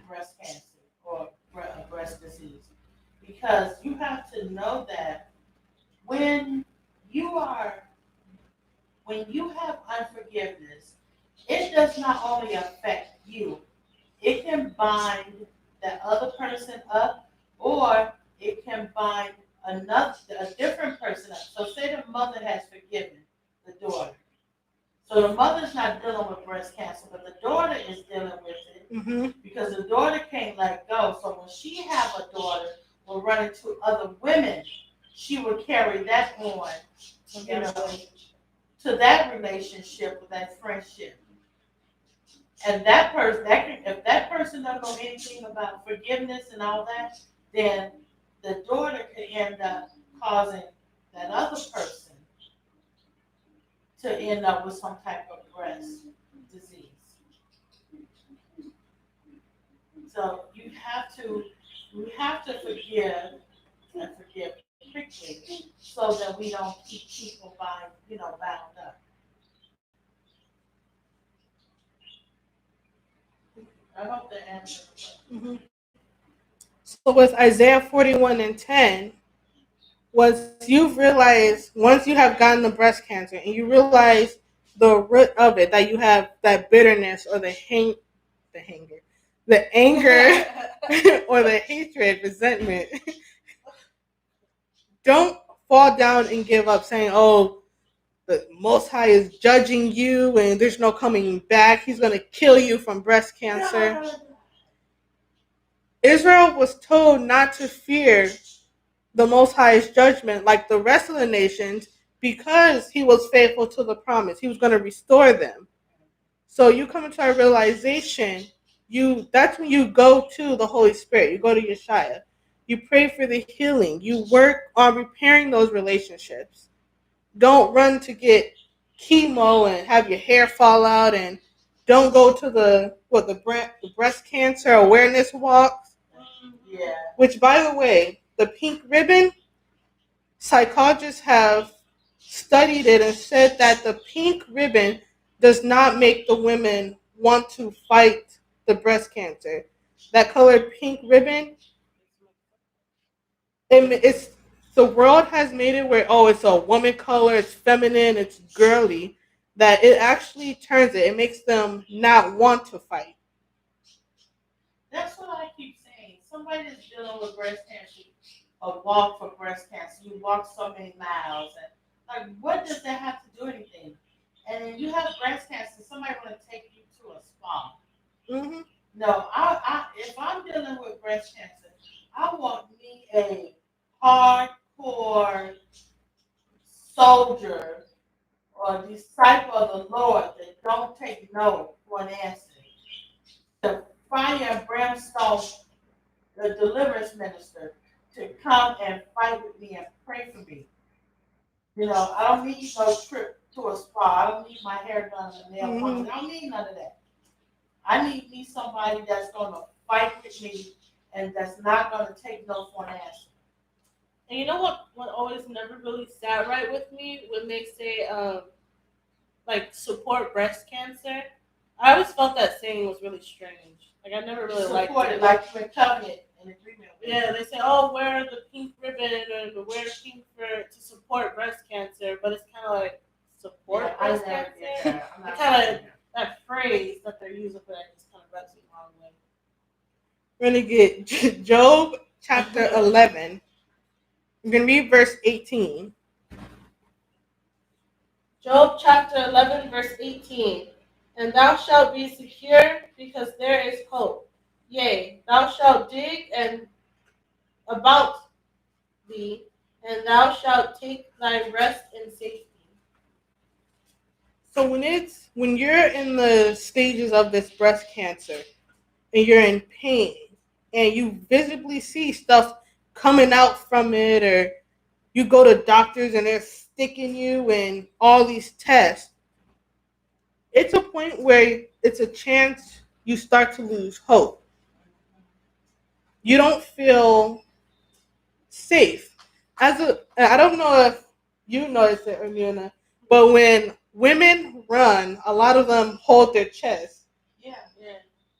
breast cancer or breast disease. Because you have to know that when you are, when you have unforgiveness, it does not only affect you, it can bind that other person up, or it can bind a different person up. So say the mother has forgiven the daughter. So the mother's not dealing with breast cancer, but the daughter is dealing with it because the daughter can't let go. So when she have a daughter will run into other women, she will carry that on, you know, to that relationship, with that friendship. And that person, if that person doesn't know anything about forgiveness and all that, then the daughter could end up causing that other person to end up with some type of breast disease. So we have to forgive and forgive quickly so that we don't keep people bound up. I hope that answers the question. So with Isaiah 41:10, once you have gotten the breast cancer and you realize the root of it, that you have that bitterness or the anger or the hatred, resentment, don't fall down and give up saying, oh, the Most High is judging you and there's no coming back. He's going to kill you from breast cancer. Israel was told not to fear the Most High's judgment like the rest of the nations because he was faithful to the promise. He was going to restore them. So you come into a realization, that's when you go to the Holy Spirit. You go to Yeshua. You pray for the healing. You work on repairing those relationships. Don't run to get chemo and have your hair fall out, and don't go to the breast cancer awareness walks. Yeah. Which, by the way, the pink ribbon, psychologists have studied it and said that the pink ribbon does not make the women want to fight the breast cancer. That colored pink ribbon, it's the world has made it where, oh, it's a woman color, it's feminine, it's girly, that it actually turns it. It makes them not want to fight. That's what I keep saying. Somebody that's dealing with breast cancer, a walk for breast cancer, you walk so many miles, and like, what does that have to do anything? And then you have breast cancer, somebody want to take you to a spa. Mm-hmm. No, if I'm dealing with breast cancer, I want me a hardcore soldier or disciple of the Lord that don't take no for an answer. The fire and brimstone, the deliverance minister, to come and fight with me and pray for me. I don't need no trip to a spa. I don't need my hair done and nail polish. I don't need none of that. I need me somebody that's going to fight with me and that's not going to take no for an answer. And you know what always never really sat right with me when they say like support breast cancer. I always felt that saying was really strange. Like I never really liked Support it. it like you're covenant in agreement with. Yeah, they say, oh, wear the pink ribbon or wear pink to support breast cancer, but it's kind of like support breast cancer. It kind of that phrase that they're using for that just kind of rubs me the wrong way. We're going to get Job chapter 11. I'm going to read verse 18. Job chapter 11, verse 18. And thou shalt be secure because there is hope. Yea, thou shalt dig and about thee, and thou shalt take thy rest in safety. So when you're in the stages of this breast cancer and you're in pain and you visibly see stuff coming out from it, or you go to doctors and they're sticking you in all these tests, it's a point where it's a chance you start to lose hope. You don't feel safe. I don't know if you notice it, Amuna, but when women run, a lot of them hold their chest. Yeah, yeah.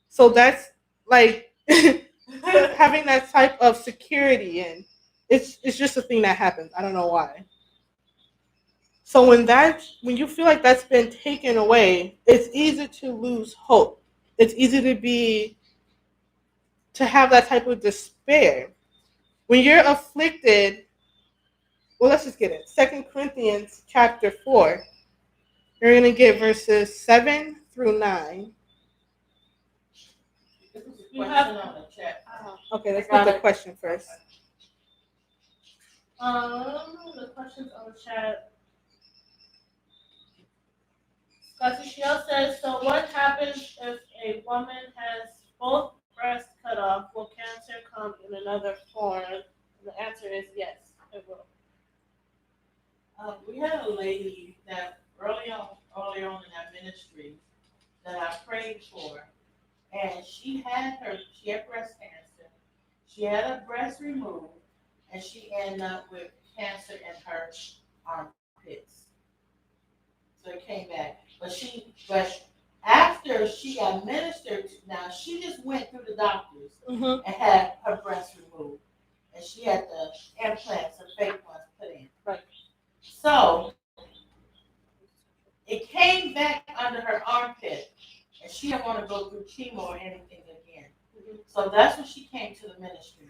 So that's like having that type of security, and it's just a thing that happens. I don't know why. So when you feel like that's been taken away, it's easy to lose hope. It's easy to have that type of despair. When you're afflicted, well, let's just get it. 2 Corinthians chapter 4. You're gonna get verses 7 through 9. You have on the chat. Okay, let's put the question first. The questions on the chat. Casiciel says, so what happens if a woman has both breasts cut off? Will cancer come in another form? And the answer is yes, it will. We had a lady that early on in our ministry that I prayed for, and she had breast cancer. She had her breast removed, and she ended up with cancer in her armpits. So it came back, but after she got ministered to, now she just went through the doctors Mm-hmm. and had her breast removed, and she had the implants, the fake ones put in. Right. So it came back under her armpit, and she didn't want to go through chemo or anything again. So that's when she came to the ministry.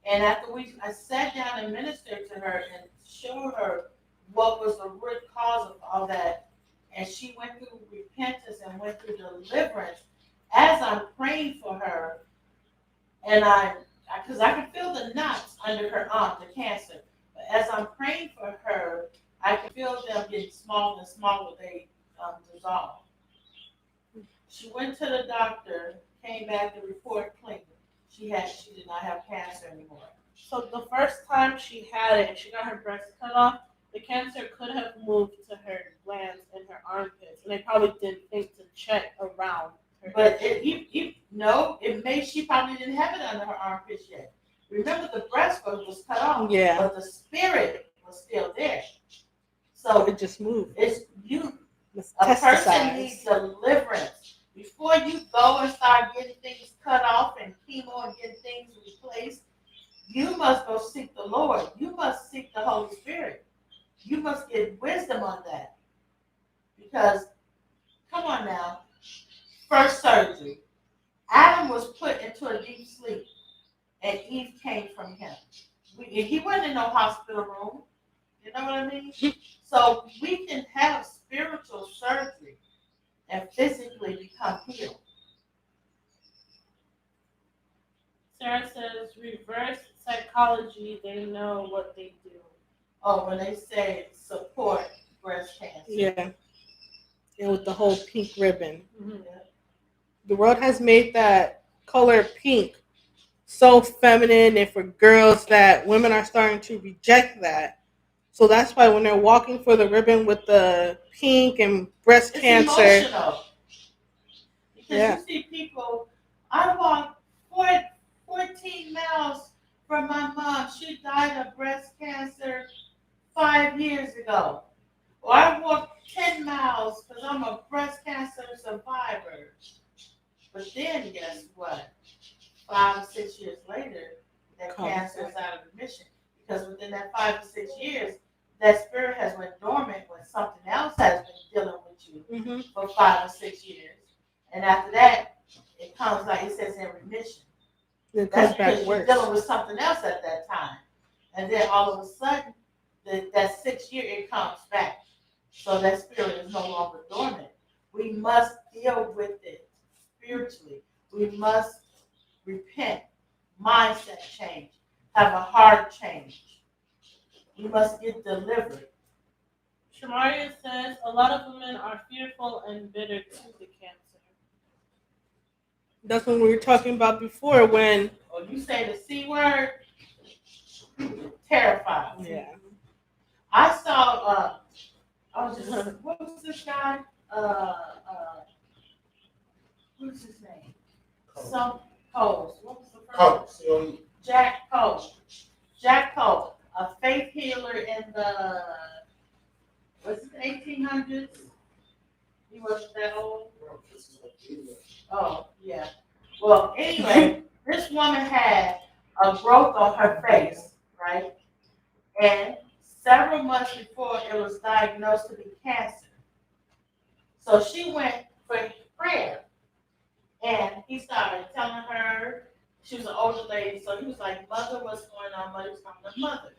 And after I sat down and ministered to her and showed her what was the root cause of all that. And she went through repentance and went through deliverance as I'm praying for her. And because I could feel the knots under her arm, the cancer. But as I'm praying for her, I could feel them getting smaller and smaller. They dissolve. She went to the doctor, came back, the report clean. She did not have cancer anymore. So the first time she had it, she got her breast cut off. The cancer could have moved to her glands and her armpits, and they probably didn't think to check around her. But she probably didn't have it under her armpits yet. Remember, the breast was cut off, Yeah. but the spirit was still there. So So it just moved. it's you. It's A person pesticides. needs deliverance. Before you go and start getting things cut off and chemo and getting things replaced, you must go seek the Lord. You must seek the Holy Spirit. You must get wisdom on that. Because, come on now, first surgery. Adam was put into a deep sleep, and Eve came from him. He wasn't in no hospital room. You know what I mean? So we can have spiritual surgery and physically become healed. Sarah says, reverse psychology, they know what they do. Oh, when they say support breast cancer. Yeah. And with the whole pink ribbon. Mm-hmm. The world has made that color pink so feminine, and for girls that women are starting to reject that. So that's why when they're walking for the ribbon with the pink and breast It's cancer. emotional. Because Yeah. you see people, I walked 14 miles from my mom. She died of breast cancer 5 years ago. Or I walked 10 miles because I'm a breast cancer survivor. But then guess what? 5 or 6 years later, that cancer is out of remission. Because within that 5 to 6 years, that spirit has went dormant when something else has been dealing with you for 5 or 6 years. And after that, it comes like it says in remission. It That's comes back because you're worse. dealing with something else at that time. And then all of a sudden, that 6 year, it comes back. So that spirit is no longer dormant. We must deal with it spiritually. We must repent, mindset change, have a heart change. You must get delivered. Shamaria says a lot of women are fearful and bitter to the cancer. That's what we were talking about before when, Or you say the C word, terrified. yeah. I saw, I was just, what was this guy? What's his name? Some Coles. What was the first Cole, C-O-E. Jack Cole. Jack Cole, a faith healer in the, was it 1800s? He wasn't that old. No, this is like idiot. Oh, yeah. Well, anyway, this woman had a growth on her face, right? And several months before it was diagnosed to be cancer. So she went for prayer. And he started telling her, she was an older lady, so he was like, Mother, what's going on? Mother was calling her mother.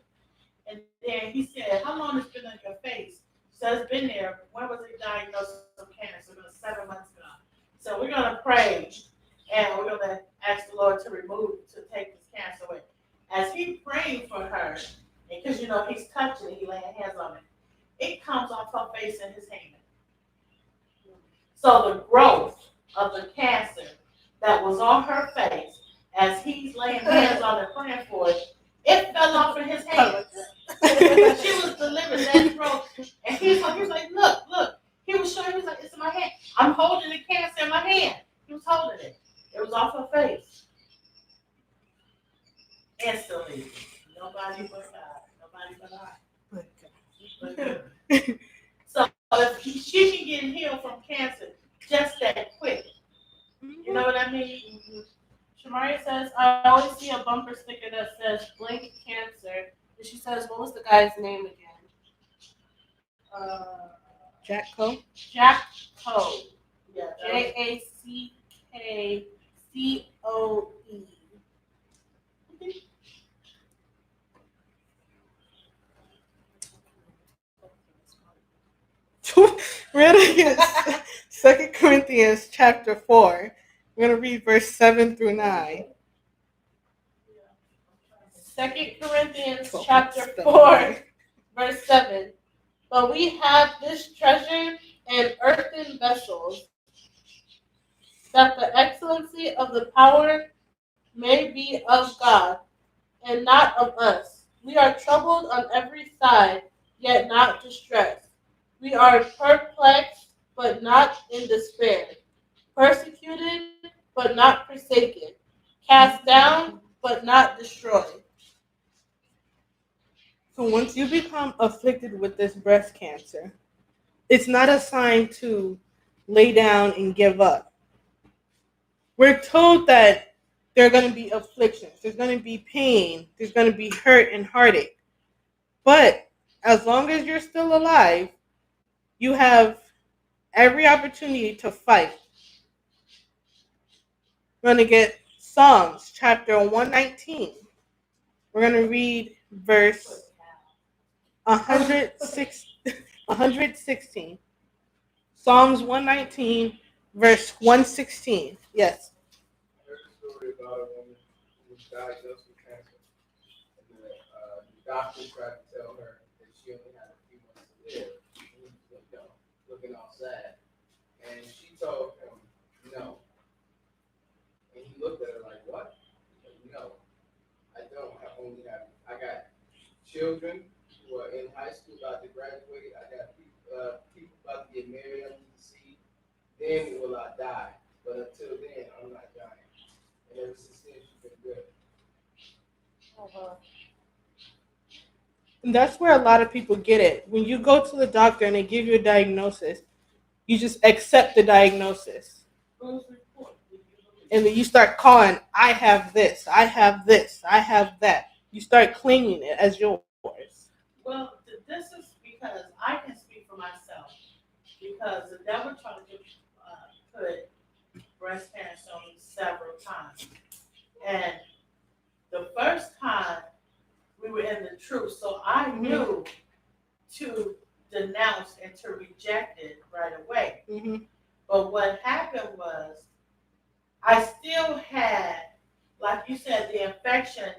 And then he said, how long has it been on your face? She said, it's been there. When was it diagnosed with cancer? It was 7 months ago. So we're going to pray, and we're going to ask the Lord to take this cancer away. As he prayed for her, because, he's touching it, he laying hands on it, it comes off her face in his hand. So the growth of the cancer that was on her face, as he's laying hands on her praying for it, it fell off in his hand. She was delivered that growth. And he was like, look. He was showing, he was like, it's in my hand. I'm holding the cancer in my hand. He was holding it. It was off her face. Instantly. Nobody but God. Nobody but I. So if she can get healed from cancer just that quick, you know what I mean? Shamaria says, I always see a bumper sticker that says blank cancer. And she says, what was the guy's name again? Jack Cole. Jack Cole. Yeah. Jackcoe. Read against 2 Corinthians chapter 4. We're going to read verse 7 through 9. 2 Corinthians chapter 4, verse 7. But we have this treasure in earthen vessels, that the excellency of the power may be of God, and not of us. We are troubled on every side, yet not distressed. We are perplexed, but not in despair. Persecuted, but not forsaken. Cast down, but not destroyed. So once you become afflicted with this breast cancer, it's not a sign to lay down and give up. We're told that there are going to be afflictions, there's going to be pain, there's going to be hurt and heartache. But as long as you're still alive, you have every opportunity to fight. We're going to get Psalms chapter 119. We're going to read verse 116. Psalms 119, verse 116. Yes. I heard a story about a woman who was diagnosed with cancer. And the doctor tried to tell her that she only had a few months to live. And he was looking all sad. And she told him, no. And he looked at her like, what? Like, no, I don't. I got children who are in high school about to graduate. I got people about to get married under the sea. Then will I die. But until then, I'm not dying. And ever since then, she's been good. And that's where a lot of people get it. When you go to the doctor and they give you a diagnosis, you just accept the diagnosis. And then you start calling, I have this, I have this, I have that. You start claiming it as yours. Well, this is because I can speak for myself. Because the devil tried to put breast cancer on me several times. And the first time we were in the truth, so I knew to denounce and to reject it right away. Mm-hmm. But what happened was, I still had, like you said, the infection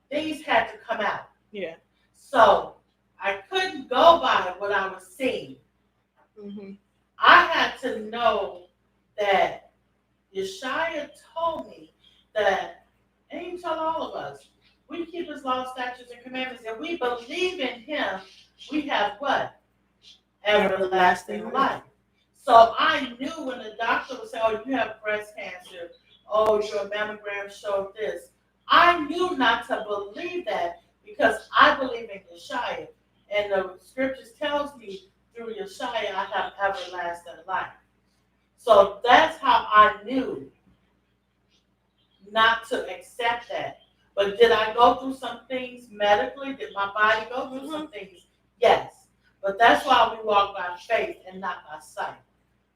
things had to come out. Yeah. So I couldn't go by what I was seeing. Mm-hmm. I had to know that Yeshaya told me that, and he told all of us, we keep his law, statutes, and commandments, and we believe in him, we have what? Everlasting life. So I knew when the doctor would say, oh, you have breast cancer, oh, your mammogram showed this. I knew not to believe that because I believe in Yeshua. And the scriptures tells me through Yeshua I have everlasting life. So that's how I knew not to accept that. But did I go through some things medically? Did my body go through some things? Yes. But that's why we walk by faith and not by sight.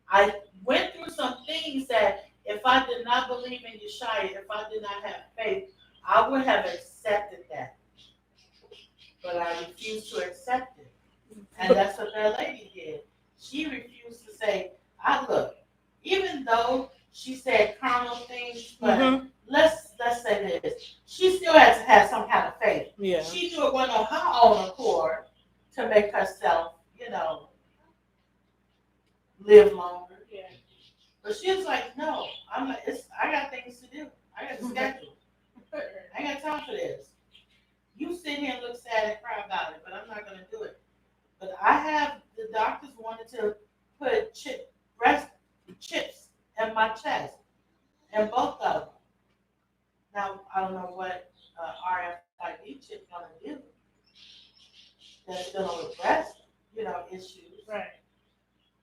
I went through some things that if I did not believe in Yeshua, if I did not have faith, I would have accepted that. But I refused to accept it. And that's what that lady did. She refused to say, I look, even though she said carnal things, but let's say this. She still had to have some kind of faith. Yeah. She knew it wasn't on her own accord to make herself, live longer. Yeah. But she was like, no, I got things to do. I got a schedule. I ain't got time for this. You sit here and look sad and cry about it, but I'm not going to do it. But the doctors wanted to put breast chips in my chest, and both of them. Now, I don't know what RFID chip's going to do. That's dealing with breast, issues. Right.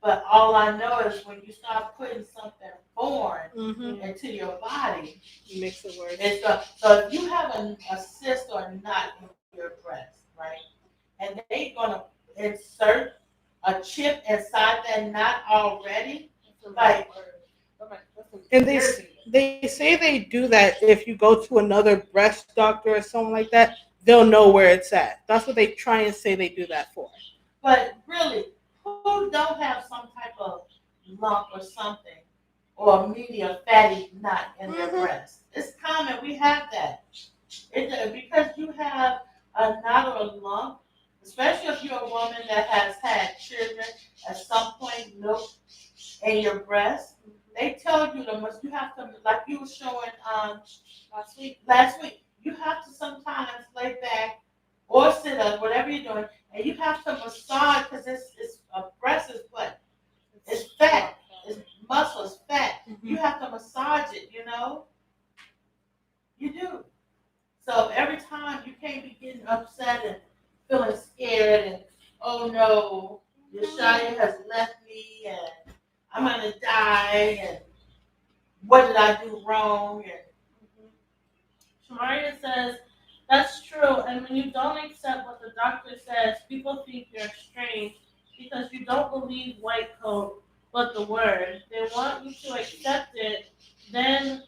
But all I know is when you start putting something foreign into your body, It makes it worse. So if you have a cyst or a knot in your breast, right, and they're gonna insert a chip inside that knot already, like, and they say they do that if you go to another breast doctor or something like that, they'll know where it's at. That's what they try and say they do that for. But really, who don't have some type of lump or something, or a medium fatty knot in their breast? It's common. We have that. Because you have a knot or a lump, especially if you're a woman that has had children at some point, milk in your breast. They tell you you have to, like you were showing last week, you have to sometimes lay back or sit up, whatever you're doing, and you have to massage because it's a breast is what? It's fat. It's muscle, it's fat. You have to massage it, You do. So every time you can't be getting upset and feeling scared and, oh no, Yeshua has left me and I'm going to die and what did I do wrong? And Shamaria says, that's true, and when you don't accept what the doctor says, people think you're strange because you don't believe white coat, but the word. They want you to accept it, then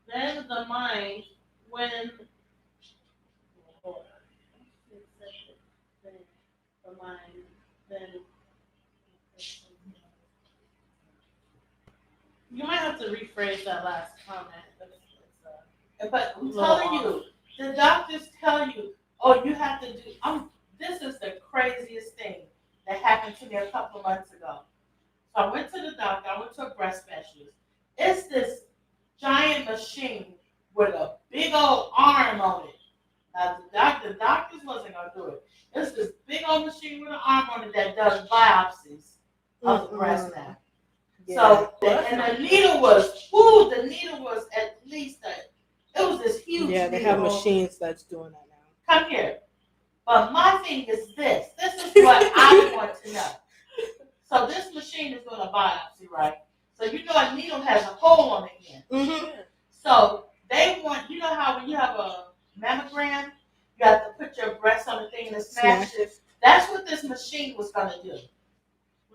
the mind, when the mind, then you might have to rephrase that last comment. But I'm telling you, the doctors tell you, oh, you have to do, this is the craziest thing that happened to me a couple of months ago. So I went to the doctor, I went to a breast specialist. It's this giant machine with a big old arm on it. Now the doctors wasn't gonna do it. It's this big old machine with an arm on it that does biopsies of the breast now. Yeah. So and the needle was at least it was this huge needle. Yeah, they have machines that's doing that now. Come here. But my thing is this. This is what I want to know. So this machine is doing a biopsy, right? So you know a needle has a hole on the end. So they want, you know how when you have a mammogram, you have to put your breast on the thing and smash it. That's what this machine was going to do.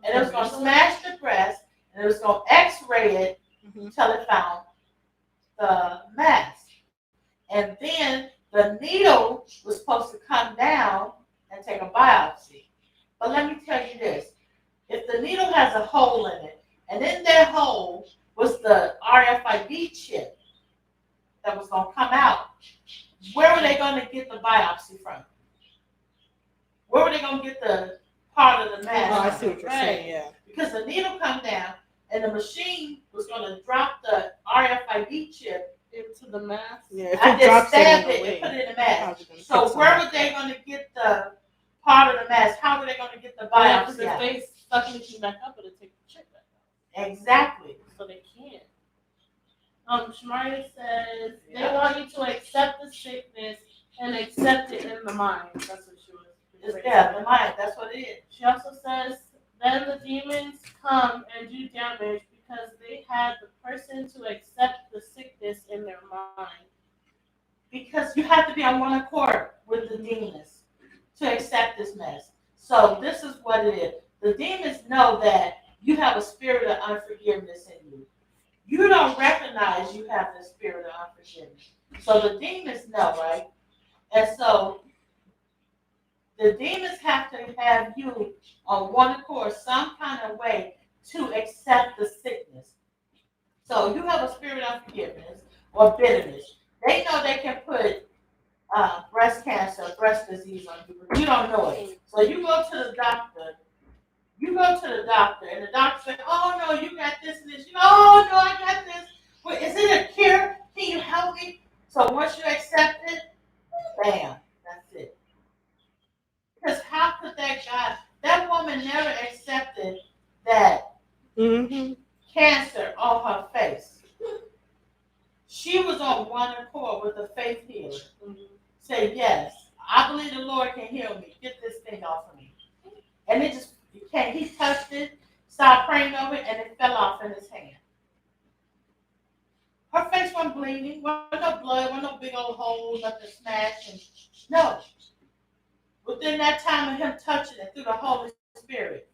And it was going to smash the breast, and it was going to x-ray it until it found the mass. And then the needle was supposed to come down and take a biopsy. But let me tell you this. If the needle has a hole in it, and in that hole was the RFID chip, that was going to come out, where were they going to get the biopsy from? Where were they going to get the part of the mass Oh, I from? see what you're saying. Yeah. Because the needle come down, and the machine was going to drop the RFID chip into the mask. Yeah. If I it just drops stabbed it it in and put the it in the way, mask. So where were they going to get the part of the mask? How were they going to get the Yeah, because biopsy if out? they suck anything back up, it'll take the chip back out. Exactly. So they can't. Shamaria says they want you to accept the sickness and accept it in the mind. That's what she was. Yeah, the mind. That's what it is. She also says then the demons come and do damage because they had the person to accept the sickness in their mind. Because you have to be on one accord with the demons to accept this mess. So this is what it is. The demons know that you have a spirit of unforgiveness in you. You don't recognize you have the spirit of unforgiveness. So the demons know, right? And so the demons have to have you on one accord, some kind of way to accept the sickness. So you have a spirit of unforgiveness or bitterness. They know they can put breast cancer, breast disease on you, but you don't know it. So you go to the doctor. And the doctor says, "Oh no, you got this and this." You know, "Oh no, I got this." Well, is it a cure? Can you help me? So once you accept it, bam, that's it. Because how could that woman never accepted that cancer on her face. She was on one accord with the faith healer. Say, "Yes, I believe the Lord can heal me. Get this thing off of me." And it just came. He touched it, started praying over it, and it fell off in his hand. Her face wasn't bleeding, wasn't no blood, wasn't no big old hole, nothing smashed. And no. Within that time of him touching it through the Holy Spirit,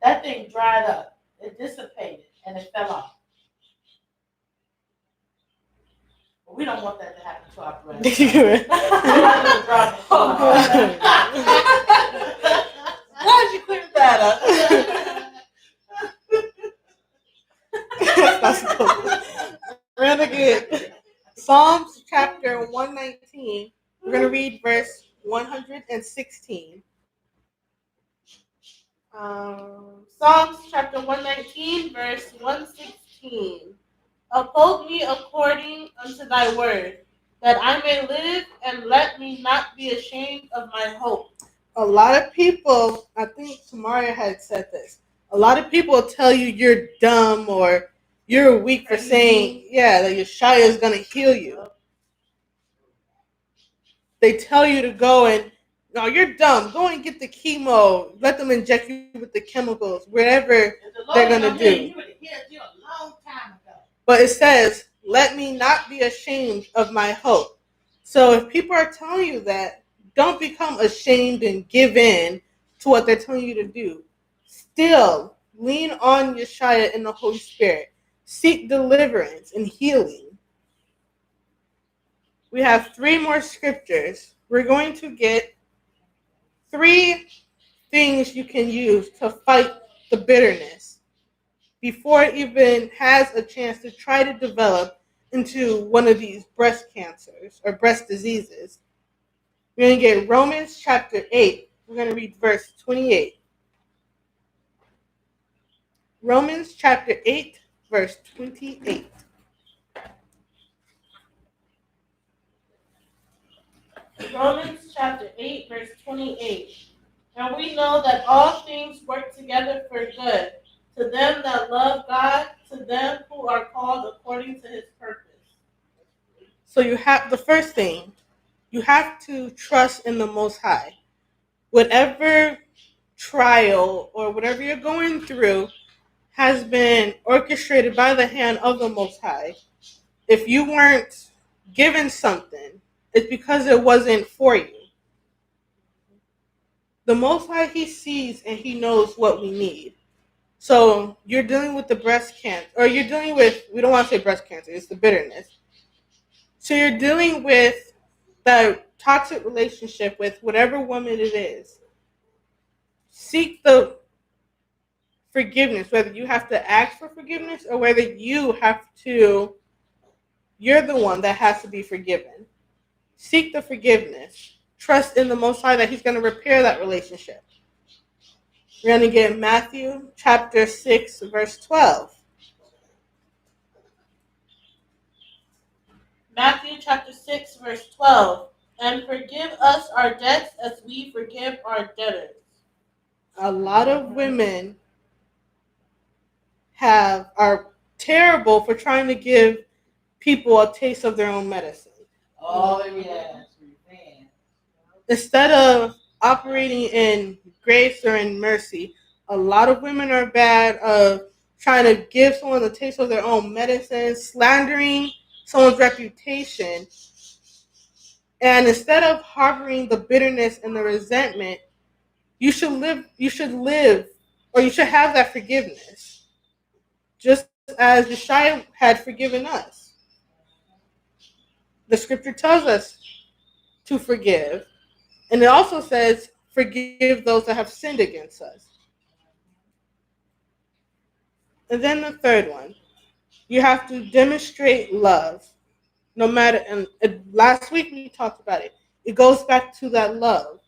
that thing dried up. It dissipated, and it fell off. But we don't want that to happen to our breasts. Glad you cleared that up. That's cool. Read again. Psalms chapter 119. We're going to read verse 116. Psalms chapter 119, verse 116. Uphold me according unto thy word, that I may live, and let me not be ashamed of my hope. A lot of people, I think Tamaria had said this, a lot of people tell you you're dumb or you're weak for saying, that Yeshua is going to heal you. They tell you to go and, no, you're dumb. Go and get the chemo. Let them inject you with the chemicals, whatever they're going to do. But it says, let me not be ashamed of my hope. So if people are telling you that, don't become ashamed and give in to what they're telling you to do. Still, lean on Yeshua and the Holy Spirit. Seek deliverance and healing. We have 3 more scriptures. We're going to get 3 things you can use to fight the bitterness before it even has a chance to try to develop into one of these breast cancers or breast diseases. We're going to get Romans chapter 8. We're going to read verse 28. Romans chapter 8, verse 28. Romans chapter 8, verse 28. And we know that all things work together for good, to them that love God, to them who are called according to his purpose. So you have the first thing, you have to trust in the Most High. Whatever trial or whatever you're going through has been orchestrated by the hand of the Most High. If you weren't given something, it's because it wasn't for you. The Most High, He sees and He knows what we need. So you're dealing with the breast cancer, or you're dealing with, we don't want to say breast cancer, it's the bitterness. So you're dealing with that toxic relationship with whatever woman it is. Seek the forgiveness, whether you have to ask for forgiveness or whether you have to You're the one that has to be forgiven. Seek the forgiveness. Trust in the Most High that He's going to repair that relationship. We're going to get Matthew chapter 6, verse 12. Matthew chapter 6, verse 12. And forgive us our debts as we forgive our debtors. A lot of women are terrible for trying to give people a taste of their own medicine. Oh, yes, revenge. Instead of operating in grace or in mercy, a lot of women are bad of trying to give someone a taste of their own medicine, slandering someone's reputation, and instead of harboring the bitterness and the resentment, you should live or you should have that forgiveness. Just as Yeshua had forgiven us. The scripture tells us to forgive. And it also says, forgive those that have sinned against us. And then the third one, you have to demonstrate love. No matter, and last week we talked about it. It goes back to that love.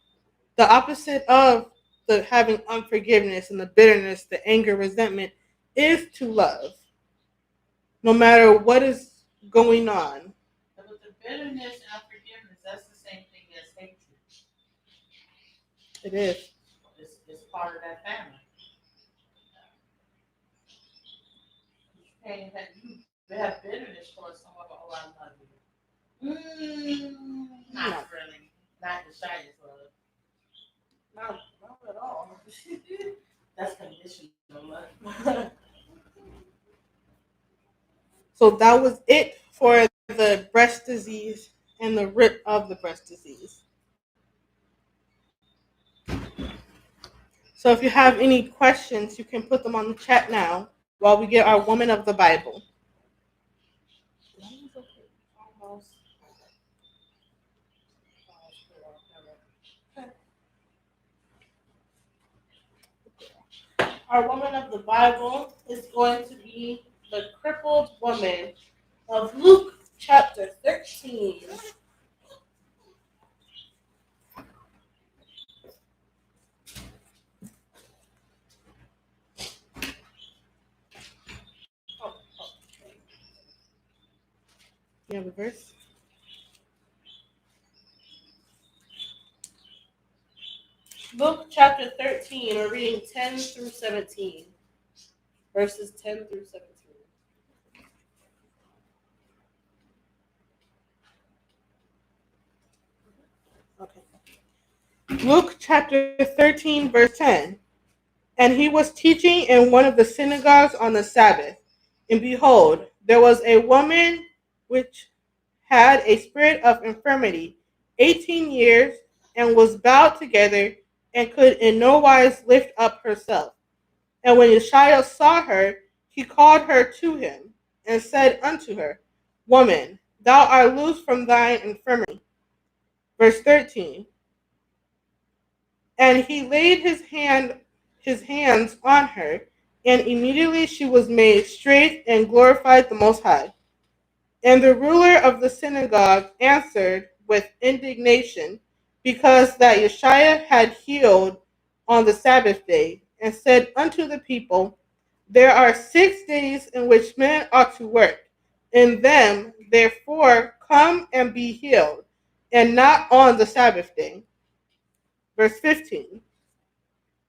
The opposite of the having unforgiveness and the bitterness, the anger, resentment is to love. No matter what is going on. But the bitterness and unforgiveness, that's the same thing as hatred. It is. It's part of that family. You can't have bitterness towards someone, but oh, I love you. Not really. Not the shyest love. Not at all. That's conditional love. So that was it for the breast disease and the root of the breast disease. So if you have any questions, you can put them on the chat now while we get our woman of the Bible. Our woman of the Bible is going to be the crippled woman of Luke chapter 13. You have a verse? Luke chapter 13, we're reading 10 through 17. Verses 10 through 17. Okay. Luke chapter 13, verse 10. And he was teaching in one of the synagogues on the Sabbath. And behold, there was a woman which had a spirit of infirmity 18 years, and was bowed together, and could in no wise lift up herself. And when Yeshua saw her, he called her to him, and said unto her, Woman, thou art loosed from thine infirmity. Verse 13. And he laid his hands on her, and immediately she was made straight, and glorified the Most High. And the ruler of the synagogue answered with indignation, because that Yeshua had healed on the Sabbath day, and said unto the people, There are 6 days in which men ought to work. In them, therefore, come and be healed, and not on the Sabbath day. Verse 15.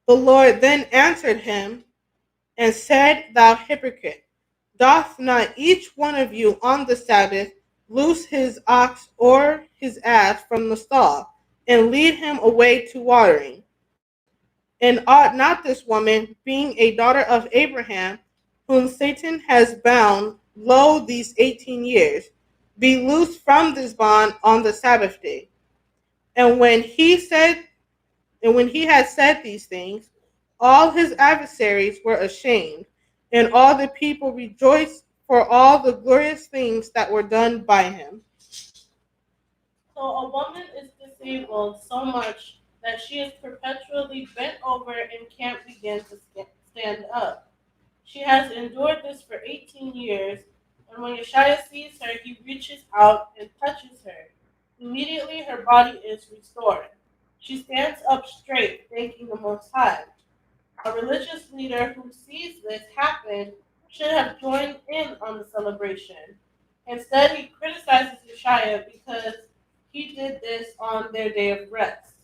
The Lord then answered him and said, Thou hypocrite, doth not each one of you on the Sabbath loose his ox or his ass from the stall, and lead him away to watering? And ought not this woman, being a daughter of Abraham, whom Satan has bound, lo, these 18 years, be loosed from this bond on the Sabbath day? And when he had said these things, all his adversaries were ashamed, and all the people rejoiced for all the glorious things that were done by him. So a woman is disabled so much that she is perpetually bent over and can't begin to stand up. She has endured this for 18 years, And when Yeshua sees her, he reaches out and touches her. Immediately her body is restored. She stands up straight, thanking the Most High. A religious leader who sees this happen should have joined in on the celebration. Instead, he criticizes Yeshua because he did this on their day of rest,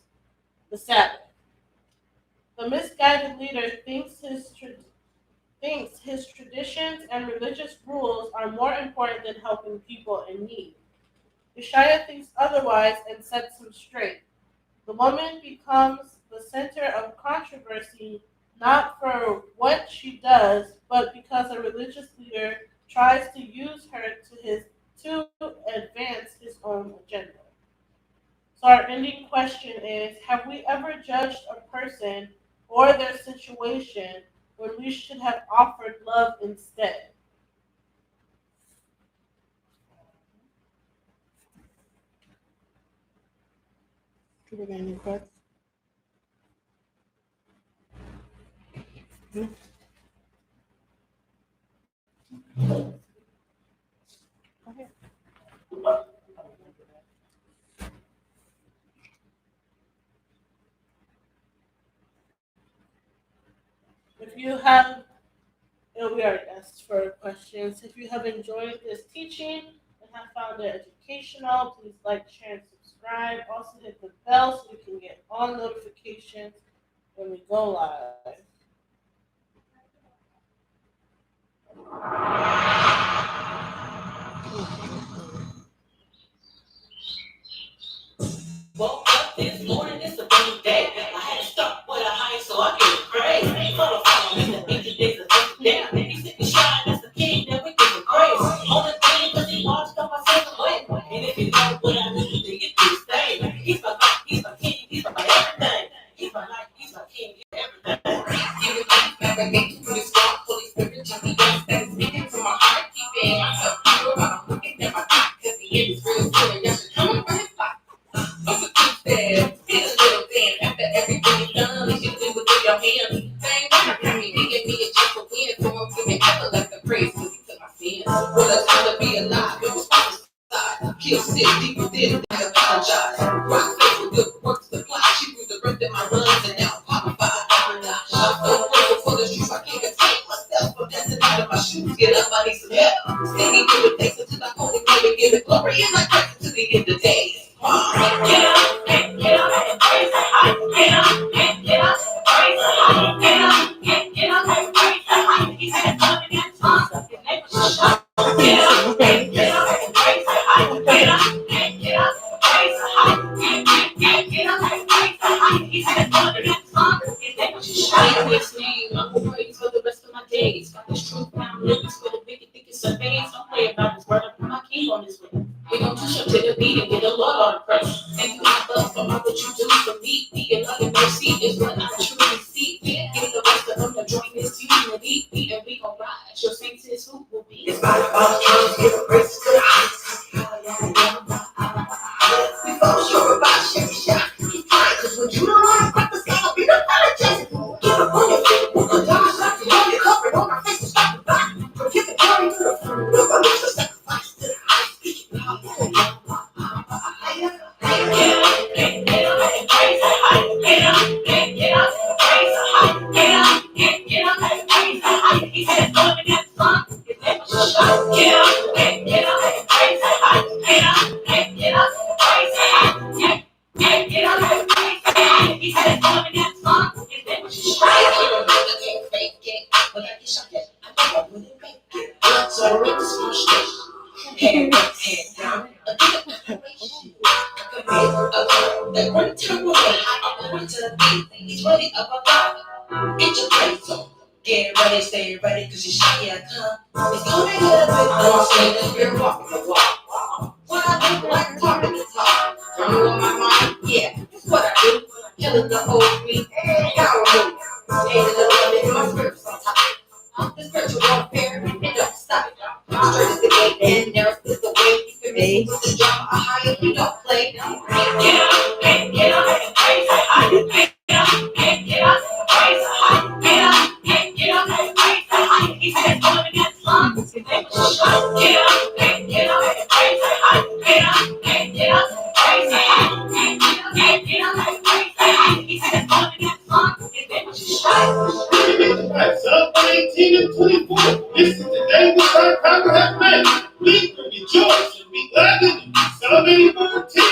the Sabbath. The misguided leader thinks his traditions and religious rules are more important than helping people in need. Yeshua thinks otherwise and sets him straight. The woman becomes the center of controversy not for what she does, but because a religious leader tries to use her to advance his own agenda. So our ending question is, have we ever judged a person or their situation when we should have offered love instead? Do we get any questions? Okay. If you have, we already asked for questions. If you have enjoyed this teaching and have found it educational, please like, share, and subscribe. Also hit the bell so you can get all notifications when we go live. Woke up this morning, it's a new day. I had to start with a high, so I get praise. Full of fun, in the ancient days of yesterday. He said, shine, that's the king, that we give him praise. On the thing, cause he washed all my sins away. And if you know what I do, then you do stay. He's my life, he's my king, he's my everything. He's my life, he's my king, he's everything. Give it back, navigate through this dark, Holy Spirit, just be done, that is speaking to my heart, keeping myself pure, I'm looking at my feet, cause the end is real good, and y'all should come and find it. I'm a two-step, get a little bit after everything's done. You should do it with your hands. Same God, he gave me a chance to win, so I'm giving everlasting praise because he took my sins. Well, it's time to be alive, it was prophesied. Kill sick, deep within, I apologize. Rock face with good works to fly. She was the rest of my runs, and now I'm qualified. I'm so grateful for the truth, I can't contain myself. I'm dancing out of my shoes, get up, I need some help. Singing through the face until I holy name and give it glory, and I praise it to the end of days. Get up, get up, and praise the high. Get up, get up, praise the high. Get up, get up, and praise the high. He said, "Come and tongues, your neighbors shall shout." Get up, get up, and praise the high. Get up, get up, praise the high. Get up, and praise the high. He said, "Come and tongues, your neighbors shall shout." His name, I will praise for the rest of my days. Got this truth found lyrics for the wicked, think it's a phase. Don't play about his word. I put my king on this way. We gon' push up to the beat and get a lot on the press. Thank you, my love, for all that you do for me. Your love and mercy is what I truly see. Get the rest of them to join this unity, and we gon' rise. Your saints is who will be. It's by the Father, trying to give a praise to the we fall short about shit, shot. Keep trying, cause when you don't want to crack the sky, be the apologetic. Get up on your feet, walk on down, stop the on your cover, on my face, stop the back. Forgive the glory to the fruit of my lips, the sacrifice to the high. That one time away, I want to be. He's ready up above. Get your praise on. Get ready, stay ready, cause you shot here come. It's gonna get a bit more, say that you're walking the walk. What I do, like talking the talk. Turn you on my mind, yeah, that's what I do. Killing the whole week, power move. Stay in the love in my spirits on top. The spiritual warfare, it don't stop. Straight is the gate, and narrow is the way. You can make with the drama, a higher you don't play. Get up, get up, and praise the high. Get up, get up, praise the high. Get up, and praise the high. He said, "Come and get some." Get up, able to